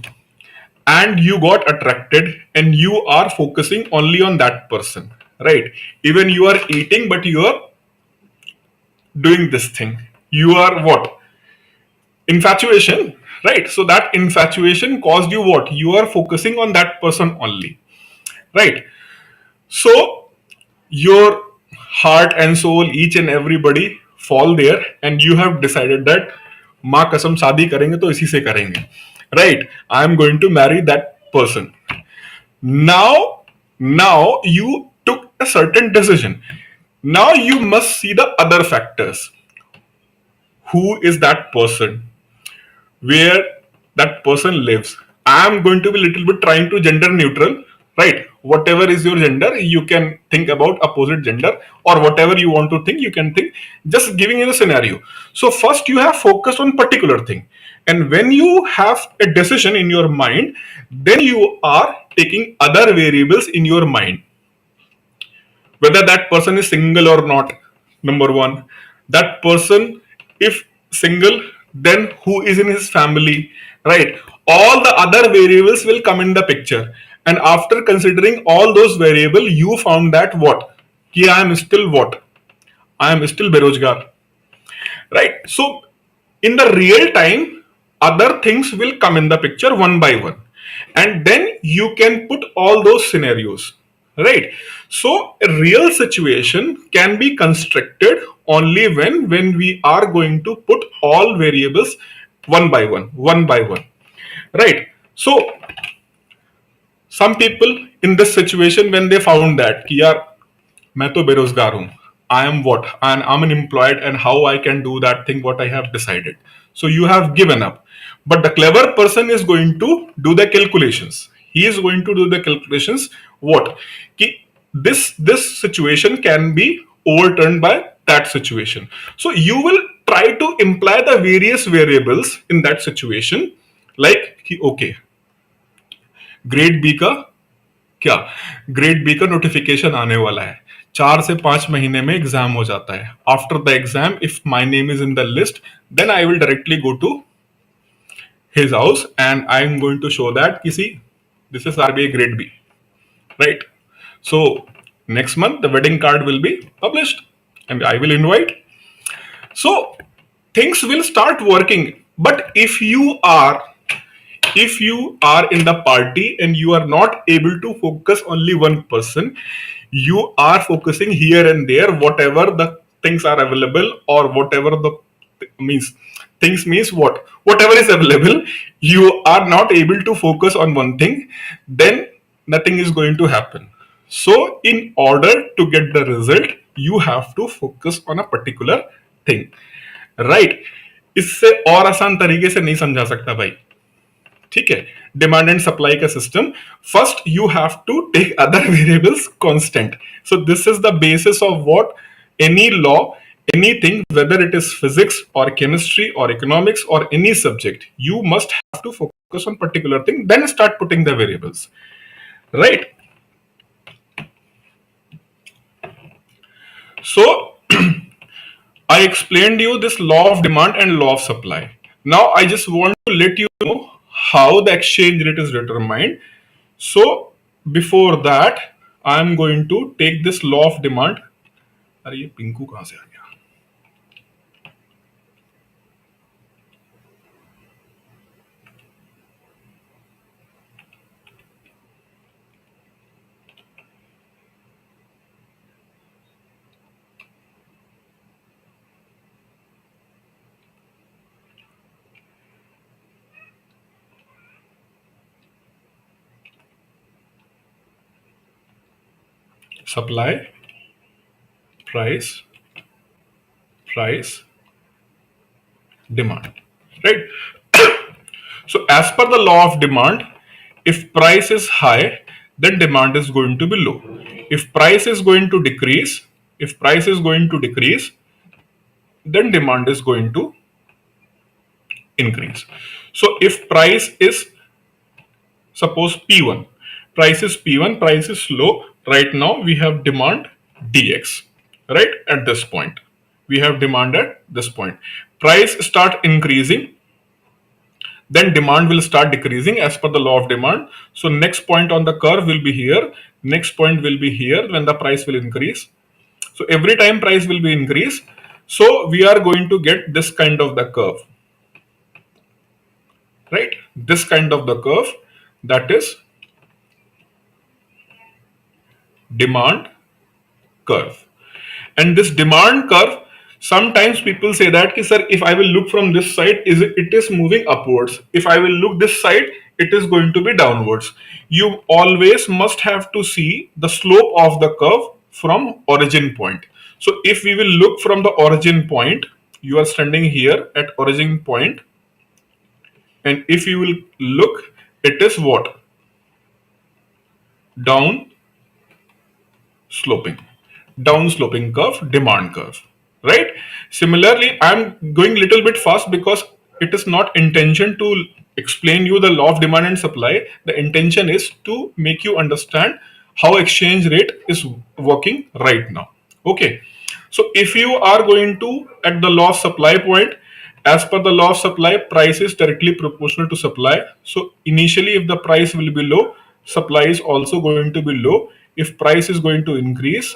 and you got attracted and you are focusing only on that person, right? Even you are eating but you are doing this thing, you are what, infatuation, right? So that infatuation caused you what, you are focusing on that person only, right? So your heart and soul, each and everybody fall there and you have decided that माँ कसम शादी करेंगे तो इसी से करेंगे, right? I am going to marry that person. Now you took a certain decision. Now you must see the other factors. Who is that person, where that person lives. I am going to be little bit trying to gender neutral, right? Whatever is your gender, you can think about opposite gender, or whatever you want to think, you can think. Just giving you the scenario. So first you have focused on particular thing, and when you have a decision in your mind, then you are taking other variables in your mind, whether that person is single or not. Number one, that person, if single, then who is in his family, right? All the other variables will come in the picture, and after considering all those variables, you found that what, ki I am still what, I am still berojgar, right? So in the real time, other things will come in the picture one by one, and then you can put all those scenarios, right? So a real situation can be constructed only when we are going to put all variables one by one, right? So some people in this situation, when they found that कि यार मैं तो बेरोजगार हूँ, I am what, and I'm unemployed, and how I can do that thing what I have decided. So you have given up, but the clever person is going to do the calculations. He is going to do the calculations what, कि this situation can be overturned by that situation. So you will try to imply the various variables in that situation, like कि okay, grade B का क्या, grade B का notification आने वाला है, 4 से 5 महीने में एग्जाम हो जाता है. After the exam, if my name is in the list, then I will directly go to his house and I am going to show that you see, this is RBI grade B, right? So next month the wedding card will be published and I will invite. So things will start working. But if you are in the party and you are not able to focus only one person, you are focusing here and there, whatever the things are available, or whatever the means, things means what, whatever is available, you are not able to focus on one thing, then nothing is going to happen. So in order to get the result, you have to focus on a particular thing, right? इससे और आसान तरीके से नहीं समझा सकता भाई, ठीक है? डिमांड एंड सप्लाई का system, first you have to take other variables constant. So this is the basis of what any law, anything, whether it is physics or chemistry or economics or any subject, you must have to focus on particular thing, then start putting the variables, right? So I explained you this law of demand and law of supply. Now I just want to let you know how the exchange rate is determined. So before that, I'm going to take this law of demand. अरे ये पिंकू कहाँ से आ गया? supply, price, price, demand, right? So as per the law of demand, if price is high, then demand is going to be low. If price is going to decrease, if price is going to decrease, then demand is going to increase. So if price is, suppose P1, P1, price is low. Right now we have demand dx, right? At this point, we have demand at this point. Price start increasing, then demand will start decreasing as per the law of demand. So next point on the curve will be here. Next point will be here when the price will increase. So every time price will be increased. So we are going to get this kind of the curve, right? This kind of the curve, that is demand curve. And this demand curve, sometimes people say that sir, if I will look from this side, it is moving upwards. If I will look this side, it is going to be downwards. You always must have to see the slope of the curve from origin point. So if we will look from the origin point, you are standing here at origin point, and if you will look, it is what? Down sloping, down sloping curve, demand curve, right? Similarly, I'm going little bit fast because it is not intention to explain you the law of demand and supply. The intention is to make you understand how exchange rate is working right now. Okay, so if you are going to at the law of supply point, as per the law of supply, price is directly proportional to supply. So initially, if the price will be low, supply is also going to be low. If price is going to increase,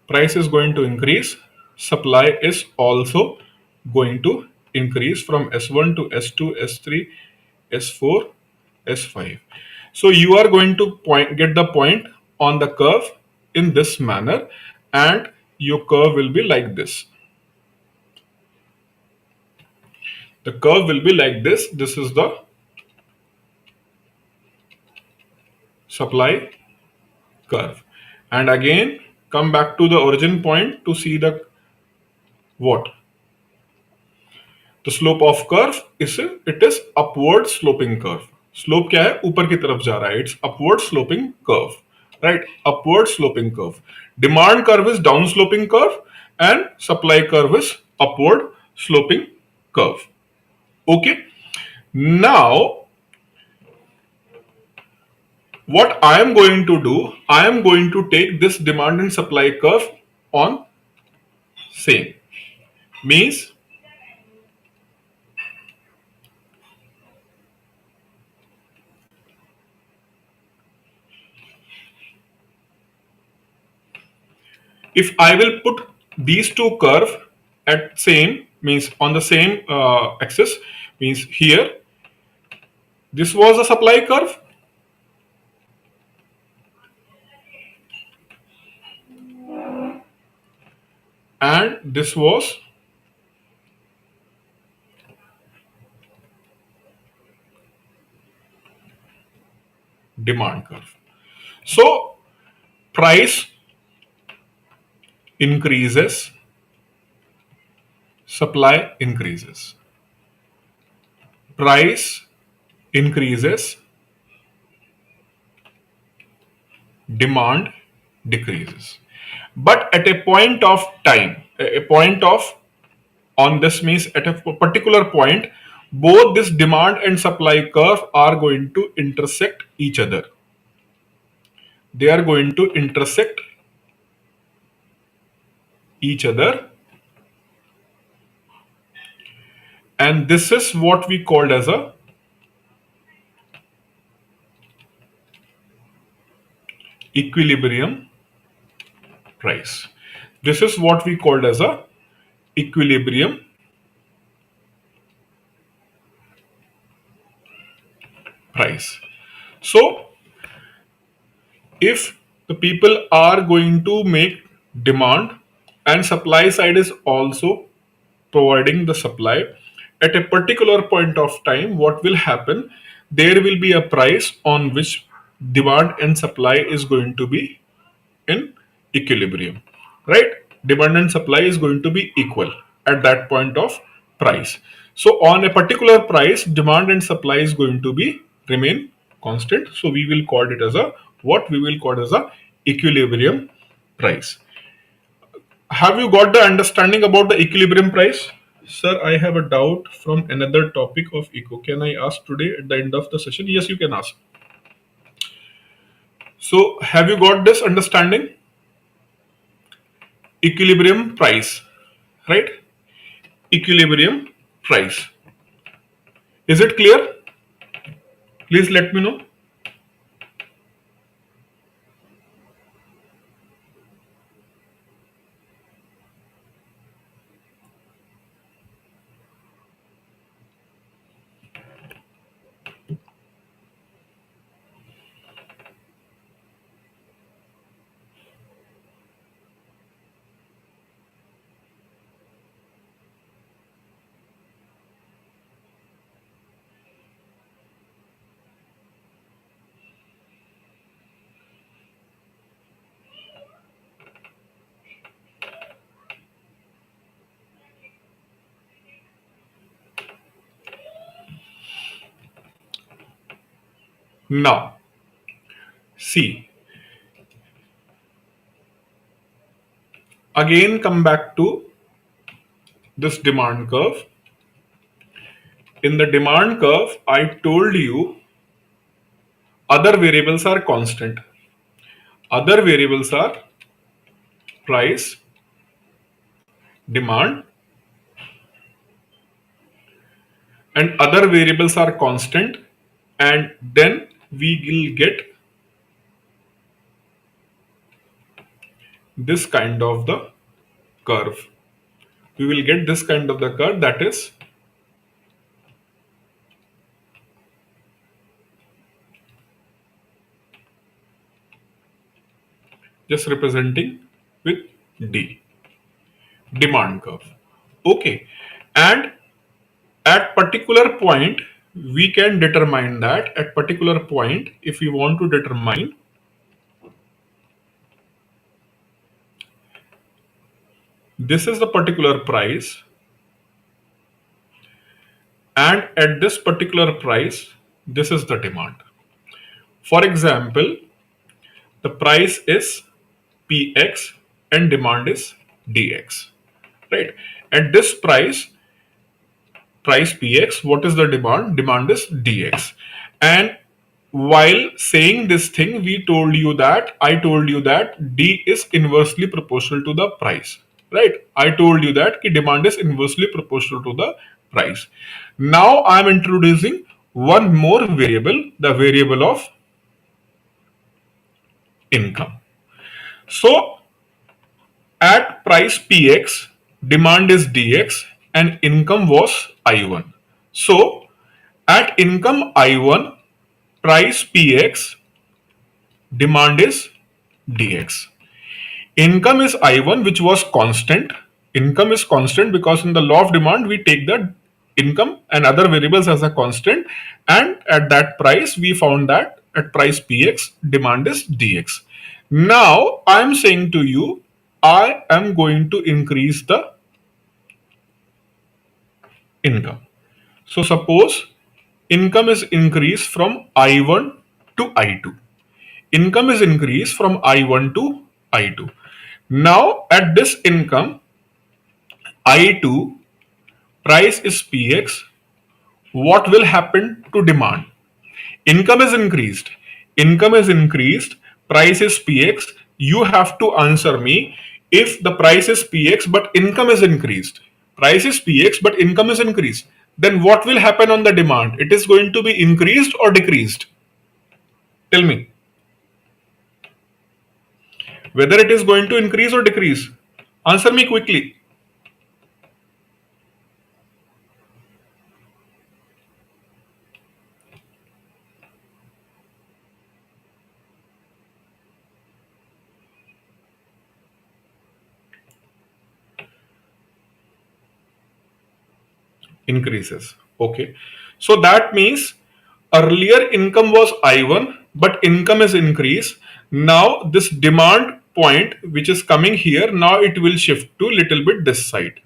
price is going to increase, supply is also going to increase from S1 to S2, S3, S4, S5. So you are going to get the point on the curve in this manner, and your curve will be like this. The curve will be like this. This is the supply curve. And again, come back to the origin point to see the what? The slope of curve is, it is upward sloping curve. Slope क्या है? ऊपर की तरफ जा रहा है. It's upward sloping curve, right? Upward sloping curve. Demand curve is down sloping curve, and supply curve is upward sloping curve. Okay. Now, what I am going to do, I am going to take this demand and supply curve on same. Means if I will put these two curve at same, means on the same axis, means here this was a supply curve, and this was demand curve. So price increases, supply increases. Price increases, demand decreases. But at a point of time, a point of, on this means at a particular point, both this demand and supply curve are going to intersect each other. They are going to intersect each other, and this is what we called as a equilibrium price. This is what we called as a equilibrium price. So if the people are going to make demand and supply side is also providing the supply, At a particular point of time, what will happen? There will be a price on which demand and supply is going to be in equilibrium, right? Demand and supply is going to be equal at that point of price. So on a particular price, demand and supply is going to be remain constant. So we will call it as a what we will call as a equilibrium price. Have you got the understanding about the equilibrium price? Sir, I have a doubt from another topic of eco. Can I ask today at the end of the session? Yes, you can ask. So have you got this understanding? Equilibrium price, right? Equilibrium price. Is it clear? Please let me know. Now, see, again come back to this demand curve. In the demand curve, I told you other variables are constant. Other variables are price, demand, and other variables are constant, and then we will get this kind of the curve. We will get this kind of the curve, that is just representing with D, demand curve. Okay, and at particular point we can determine that at particular point, if we want to determine this is the particular price, and at this particular price this is the demand. For example, the price is px and demand is dx, right? At this price px, what is the demand? Demand is dx. And while saying this thing, I told you that d is inversely proportional to the price, right? I told you that demand is inversely proportional to the price. Now I am introducing one more variable, the variable of income. So at price px, demand is dx and income was I1. So at income I1, price px, demand is dx. Income is I1, which was constant. Income is constant because in the law of demand we take the income and other variables as a constant, and at that price we found that at price px, demand is dx. Now I am saying to you, I am going to increase the income. So suppose income is increased from I1 to I2. Income is increased from I1 to I2. Now at this income I2, price is px, what will happen to demand? Income is increased. Income is increased, price is px. You have to answer me, if the price is px but income is increased. Price is px but income is increased. Then what will happen on the demand? It is going to be increased or decreased? Tell me. Whether it is going to increase or decrease? Answer me quickly. increases. Okay. So that means earlier income was I1, but income is increased. Now this demand point which is coming here, now it will shift to little bit this side,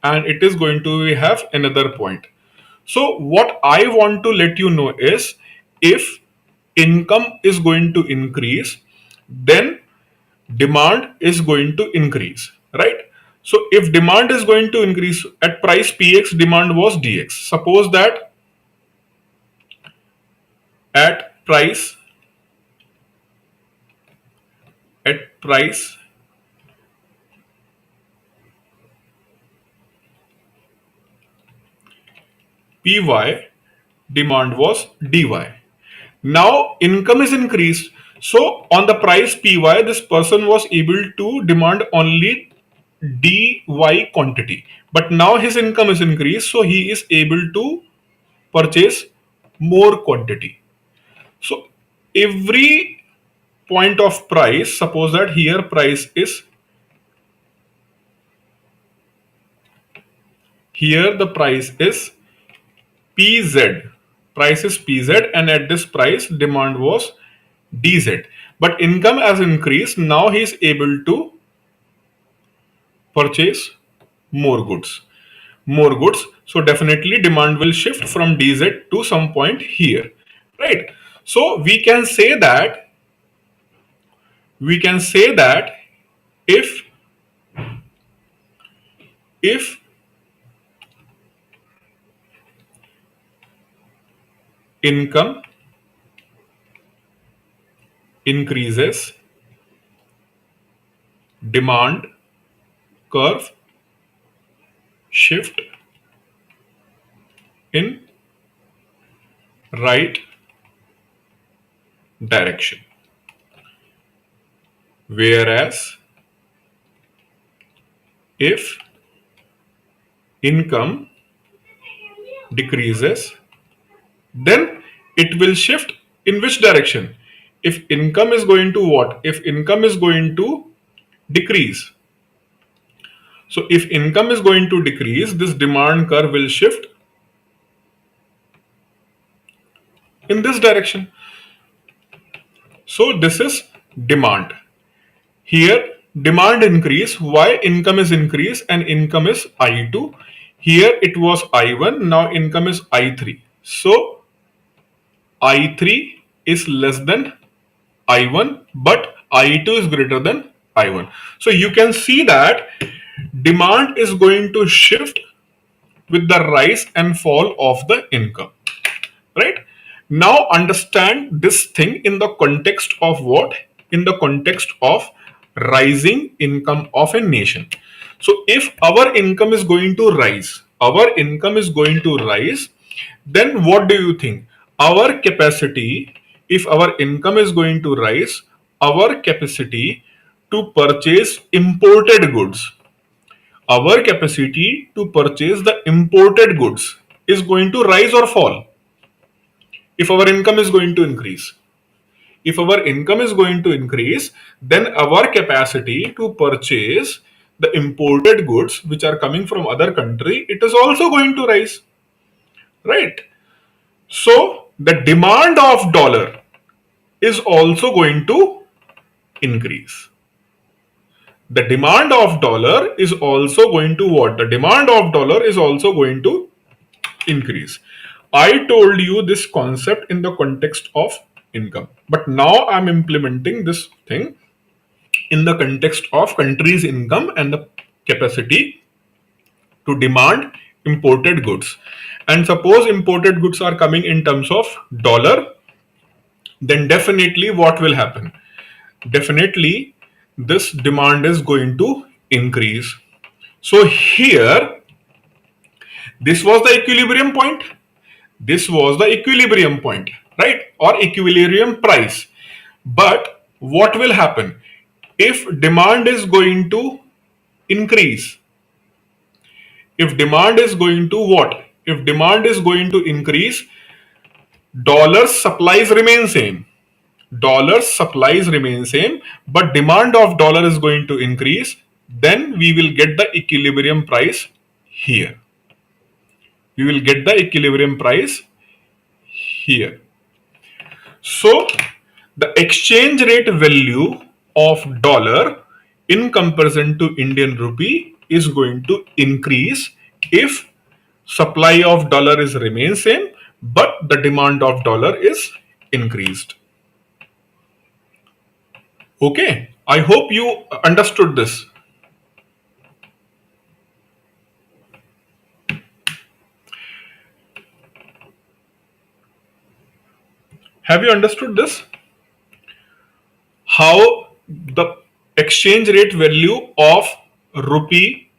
and it is going to have another point. So what I want to let you know is, if income is going to increase, then demand is going to increase, right? So if demand is going to increase at price px, demand was dx. Suppose that at price py, demand was dy. Now income is increased, so on the price py, this person was able to demand only dy quantity, but now his income is increased, so he is able to purchase more quantity. So every point of price, suppose that here price is, here the price is pz, price is pz, and at this price demand was dz, but income has increased, now he is able to purchase more goods. So definitely demand will shift from dz to some point here, right? So we can say that if if income increases, demand curve shift in right direction, whereas if income decreases, then it will shift in which direction? If income is going to what? If income is going to decrease, so if income is going to decrease, this demand curve will shift in this direction. So this is demand. Here demand increase, why? Income is increase and income is I2. Here it was I1, now income is I3. So I3 is less than I1, but I2 is greater than I1. So you can see that demand is going to shift with the rise and fall of the income, right? Now understand this thing in the context of what? In the context of rising income of a nation. So if our income is going to rise, then what do you think? Our capacity, if our income is going to rise, our capacity to purchase imported goods, our capacity to purchase the imported goods is going to rise or fall if our income is going to increase. If our income is going to increase, then our capacity to purchase the imported goods which are coming from other country, it is also going to rise, right? So the demand of dollar is also going to increase. The demand of dollar is also going to what? The demand of dollar is also going to increase. I told you this concept in the context of income, but now I'm implementing this thing in the context of country's income and the capacity to demand imported goods. And suppose imported goods are coming in terms of dollar, then definitely what will happen? Definitely this demand is going to increase. So here, this was the equilibrium point. This was the equilibrium point, right? Or equilibrium price. But what will happen? If demand is going to increase, if demand is going to what? If demand is going to increase, dollar supplies remain same. Dollar supplies remain same, but demand of dollar is going to increase. Then we will get the equilibrium price here. We will get the equilibrium price here. So the exchange rate value of dollar in comparison to Indian rupee is going to increase if supply of dollar is remain same but the demand of dollar is increased. Okay, I hope you understood this. Have you understood this? How the exchange rate value of rupee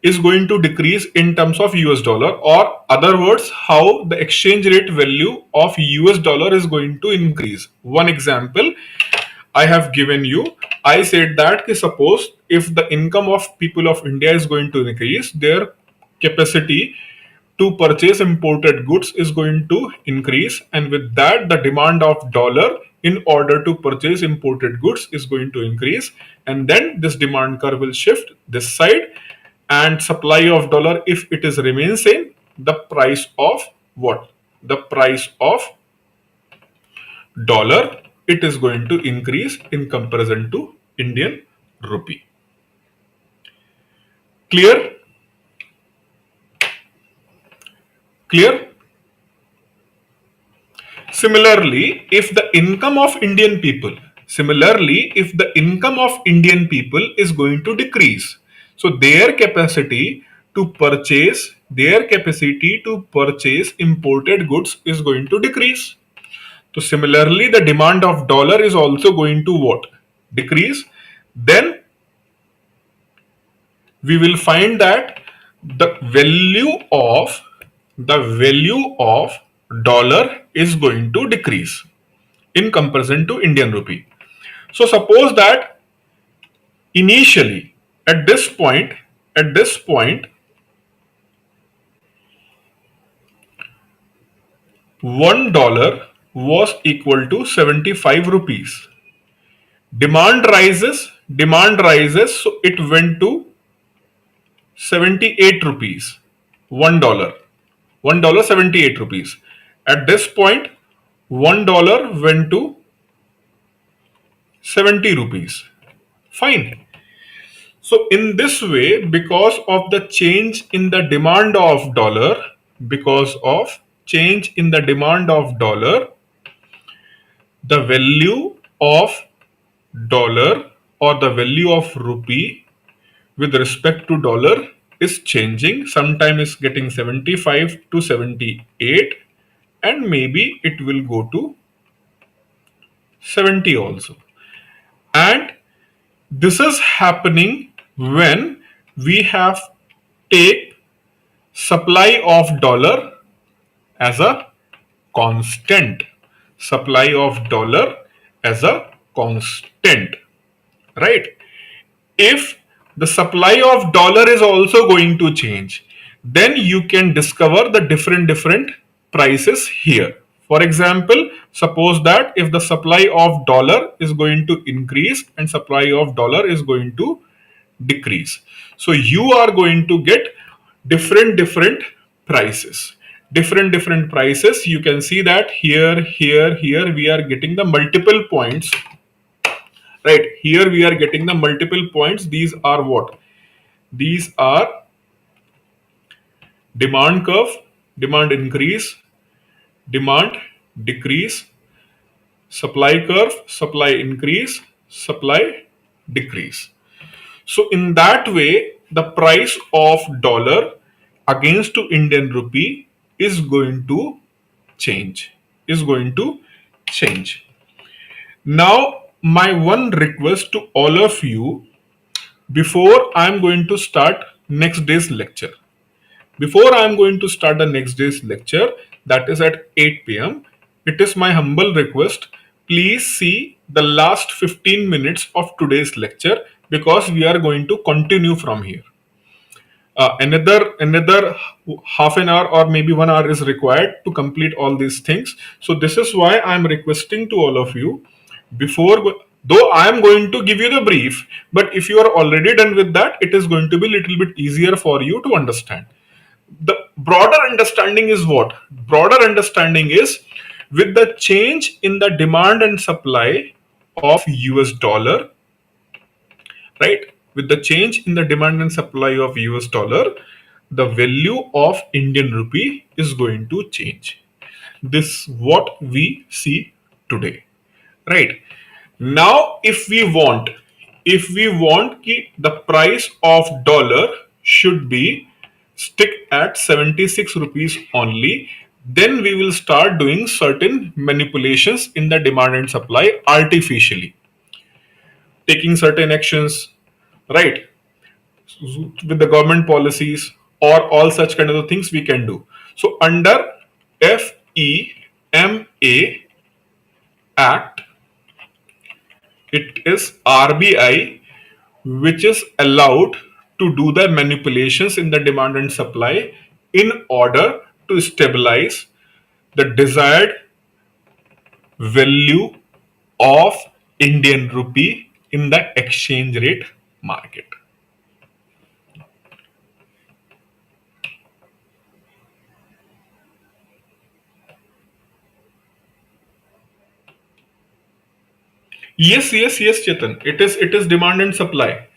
is going to decrease in terms of US dollar, or other words, how the exchange rate value of US dollar is going to increase. One example I have given you. I said that suppose if the income of people of India is going to increase, their capacity to purchase imported goods is going to increase, and with that the demand of dollar in order to purchase imported goods is going to increase, and then this demand curve will shift this side, and supply of dollar, if it is remain same, the price of what? The price of dollar, it is going to increase in comparison to Indian rupee. Clear? Clear? Similarly, if the income of Indian people, is going to decrease, so their capacity to purchase imported goods is going to decrease. So similarly, the demand of dollar is also going to what? Decrease. Then we will find that the value of dollar is going to decrease in comparison to Indian rupee. So suppose that initially at this point $1 was equal to 75 rupees. Demand rises, so it went to 78 rupees. $1, 78 rupees. At this point, $1 went to 70 rupees. Fine. So in this way, because of the change in the demand of dollar, the value of dollar or the value of rupee with respect to dollar is changing. Sometimes it's getting 75 to 78, and maybe it will go to 70 also. And this is happening when we have take supply of dollar as a constant. Right? If the supply of dollar is also going to change, then you can discover the different prices here. For example, suppose that if the supply of dollar is going to increase and supply of dollar is going to decrease, so you are going to get different prices. You can see that here we are getting the multiple points. Right, here we are getting the multiple points. These are what? These are demand curve, demand increase, demand decrease, supply curve, supply increase, supply decrease. So in that way, the price of dollar against to Indian rupee is going to change. Now, my one request to all of you, before I am going to start next day's lecture, that is at 8 p.m., it is my humble request, please see the last 15 minutes of today's lecture, because we are going to continue from here. Another half an hour or maybe 1 hour is required to complete all these things. So this is why I am requesting to all of you, though I am going to give you the brief, but if you are already done with that, it is going to be a little bit easier for you to understand. The broader understanding is what? Broader understanding is with the change in the demand and supply of US dollar, right? With the change in the demand and supply of US dollar, the value of Indian rupee is going to change. This what we see today, right? Now if we want the price of dollar should be stick at 76 rupees only, then we will start doing certain manipulations in the demand and supply artificially, taking certain actions, right, with the government policies or all such kind of things we can do. So under FEMA Act, it is RBI which is allowed to do the manipulations in the demand and supply in order to stabilize the desired value of Indian rupee in the exchange rate market. Yes, Chetan. It is demand and supply.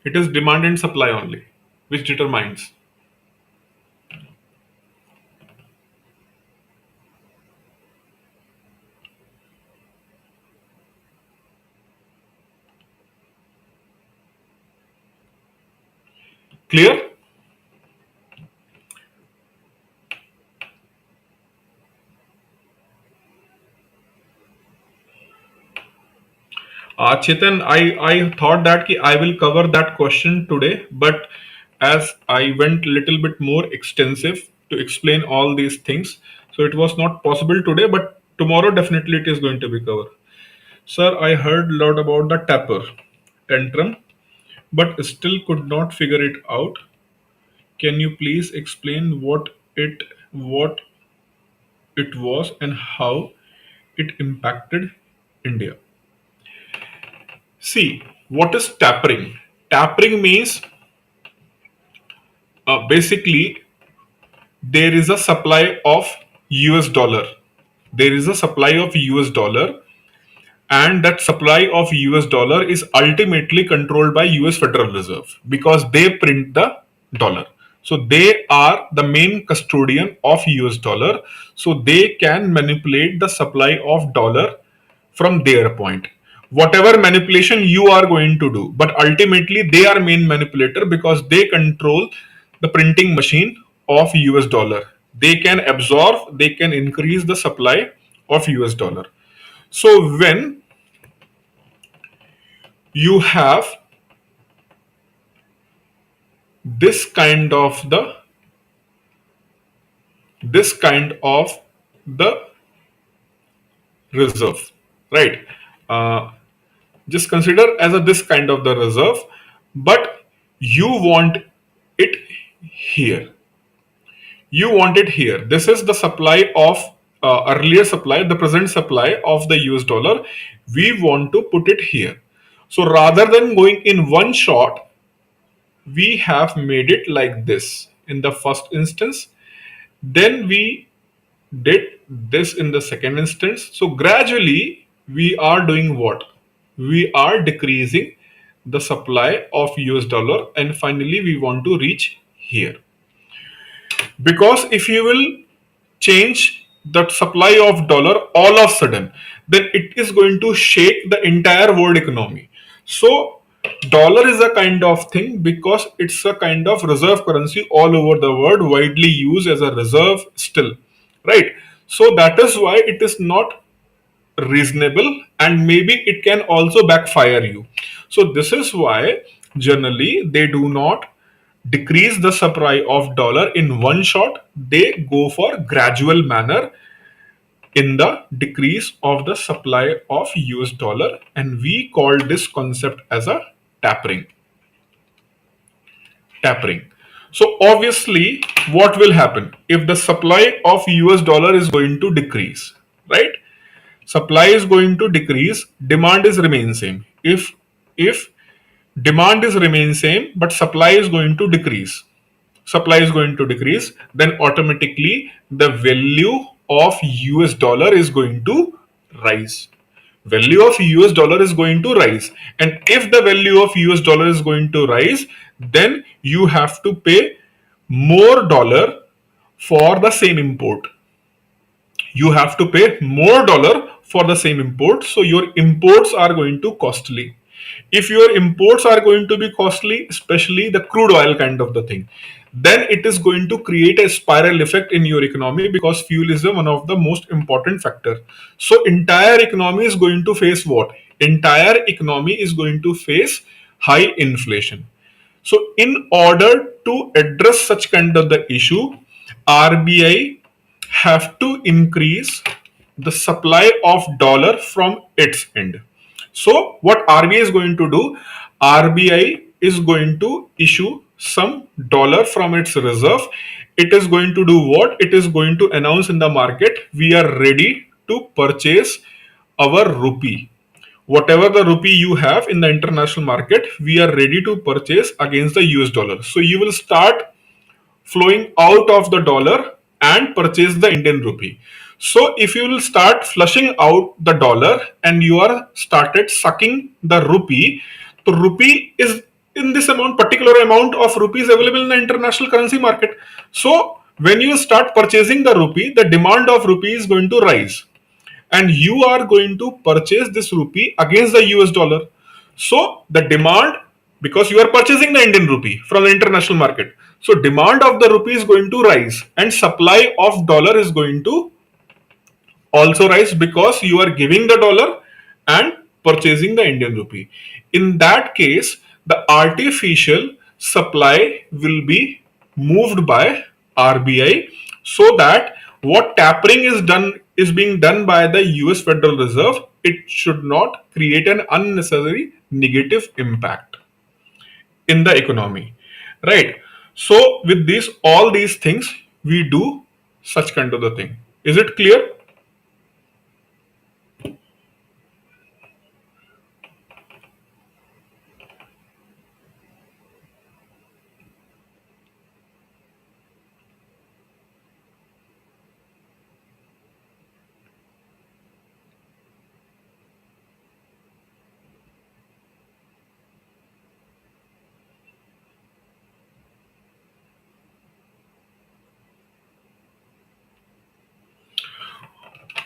It is demand and supply only, which determines. Clear? Chetan, I thought that I will cover that question today, but as I went little bit more extensive to explain all these things, so it was not possible today, but tomorrow definitely it is going to be covered. Sir, I heard a lot about the tapper tantrum, but still could not figure it out. Can you please explain what it was and how it impacted India? See, what is tapering? Tapering means basically there is a supply of US dollar. There is a supply of US dollar, and that supply of US dollar is ultimately controlled by US Federal Reserve because they print the dollar. So they are the main custodian of US dollar. So they can manipulate the supply of dollar from their point. Whatever manipulation you are going to do, but ultimately they are main manipulator because they control the printing machine of US dollar. They can absorb, they can increase the supply of US dollar. So when you have this kind of the reserve, right? Uh, just consider as a this kind of the reserve, but you want it here. You want it here. This is the supply of earlier supply, the present supply of the US dollar. We want to put it here. So rather than going in one shot, we have made it like this in the first instance. Then we did this in the second instance. So gradually we are doing what? We are decreasing the supply of US dollar, and finally we want to reach here. Because if you will change the supply of dollar all of a sudden, then it is going to shake the entire world economy. So dollar is a kind of thing because it's a kind of reserve currency all over the world, widely used as a reserve still, right? So that is why it is not reasonable, and maybe it can also backfire you. So this is why generally they do not decrease the supply of dollar in one shot. They go for gradual manner in the decrease of the supply of US dollar, and we call this concept as a tapering. Tapering. So obviously what will happen if the supply of US dollar is going to decrease, right? Supply is going to decrease, demand is remain same. If demand is remain same, but supply is going to decrease. Supply is going to decrease, then automatically the value of US dollar is going to rise. Value of US dollar is going to rise. And if the value of US dollar is going to rise, then you have to pay more dollar for the same import. You have to pay more dollar for the same import, so your imports are going to costly. If your imports are going to be costly, especially the crude oil kind of the thing, then it is going to create a spiral effect in your economy, because fuel is one of the most important factor. So entire economy is going to face what? Entire economy is going to face high inflation. So in order to address such kind of the issue, RBI have to increase the supply of dollar from its end. So what RBI is going to do? RBI is going to issue some dollar from its reserve. It is going to do what? It is going to announce in the market, we are ready to purchase our rupee. Whatever the rupee you have in the international market, we are ready to purchase against the US dollar. So you will start flowing out of the dollar and purchase the Indian rupee. So if you will start flushing out the dollar and you are started sucking the rupee, the rupee is in this amount, particular amount of rupees available in the international currency market. So when you start purchasing the rupee, the demand of rupee is going to rise, and you are going to purchase this rupee against the US dollar. So the demand, because you are purchasing the Indian rupee from the international market, so demand of the rupee is going to rise and supply of dollar is going to also rise, because you are giving the dollar and purchasing the Indian rupee. In that case, the artificial supply will be moved by RBI, so that what tapering is being done by the US Federal Reserve, it should not create an unnecessary negative impact in the economy, right? So with these all these things, we do such kind of the thing. Is it clear?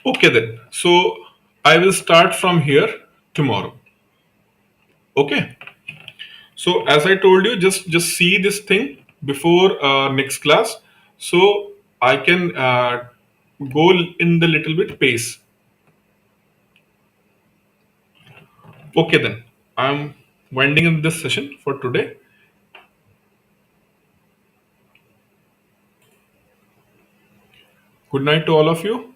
Okay then. So I will start from here tomorrow. Okay. So as I told you, just see this thing before next class, so I can go in the little bit pace. Okay then. I'm winding up this session for today. Good night to all of you.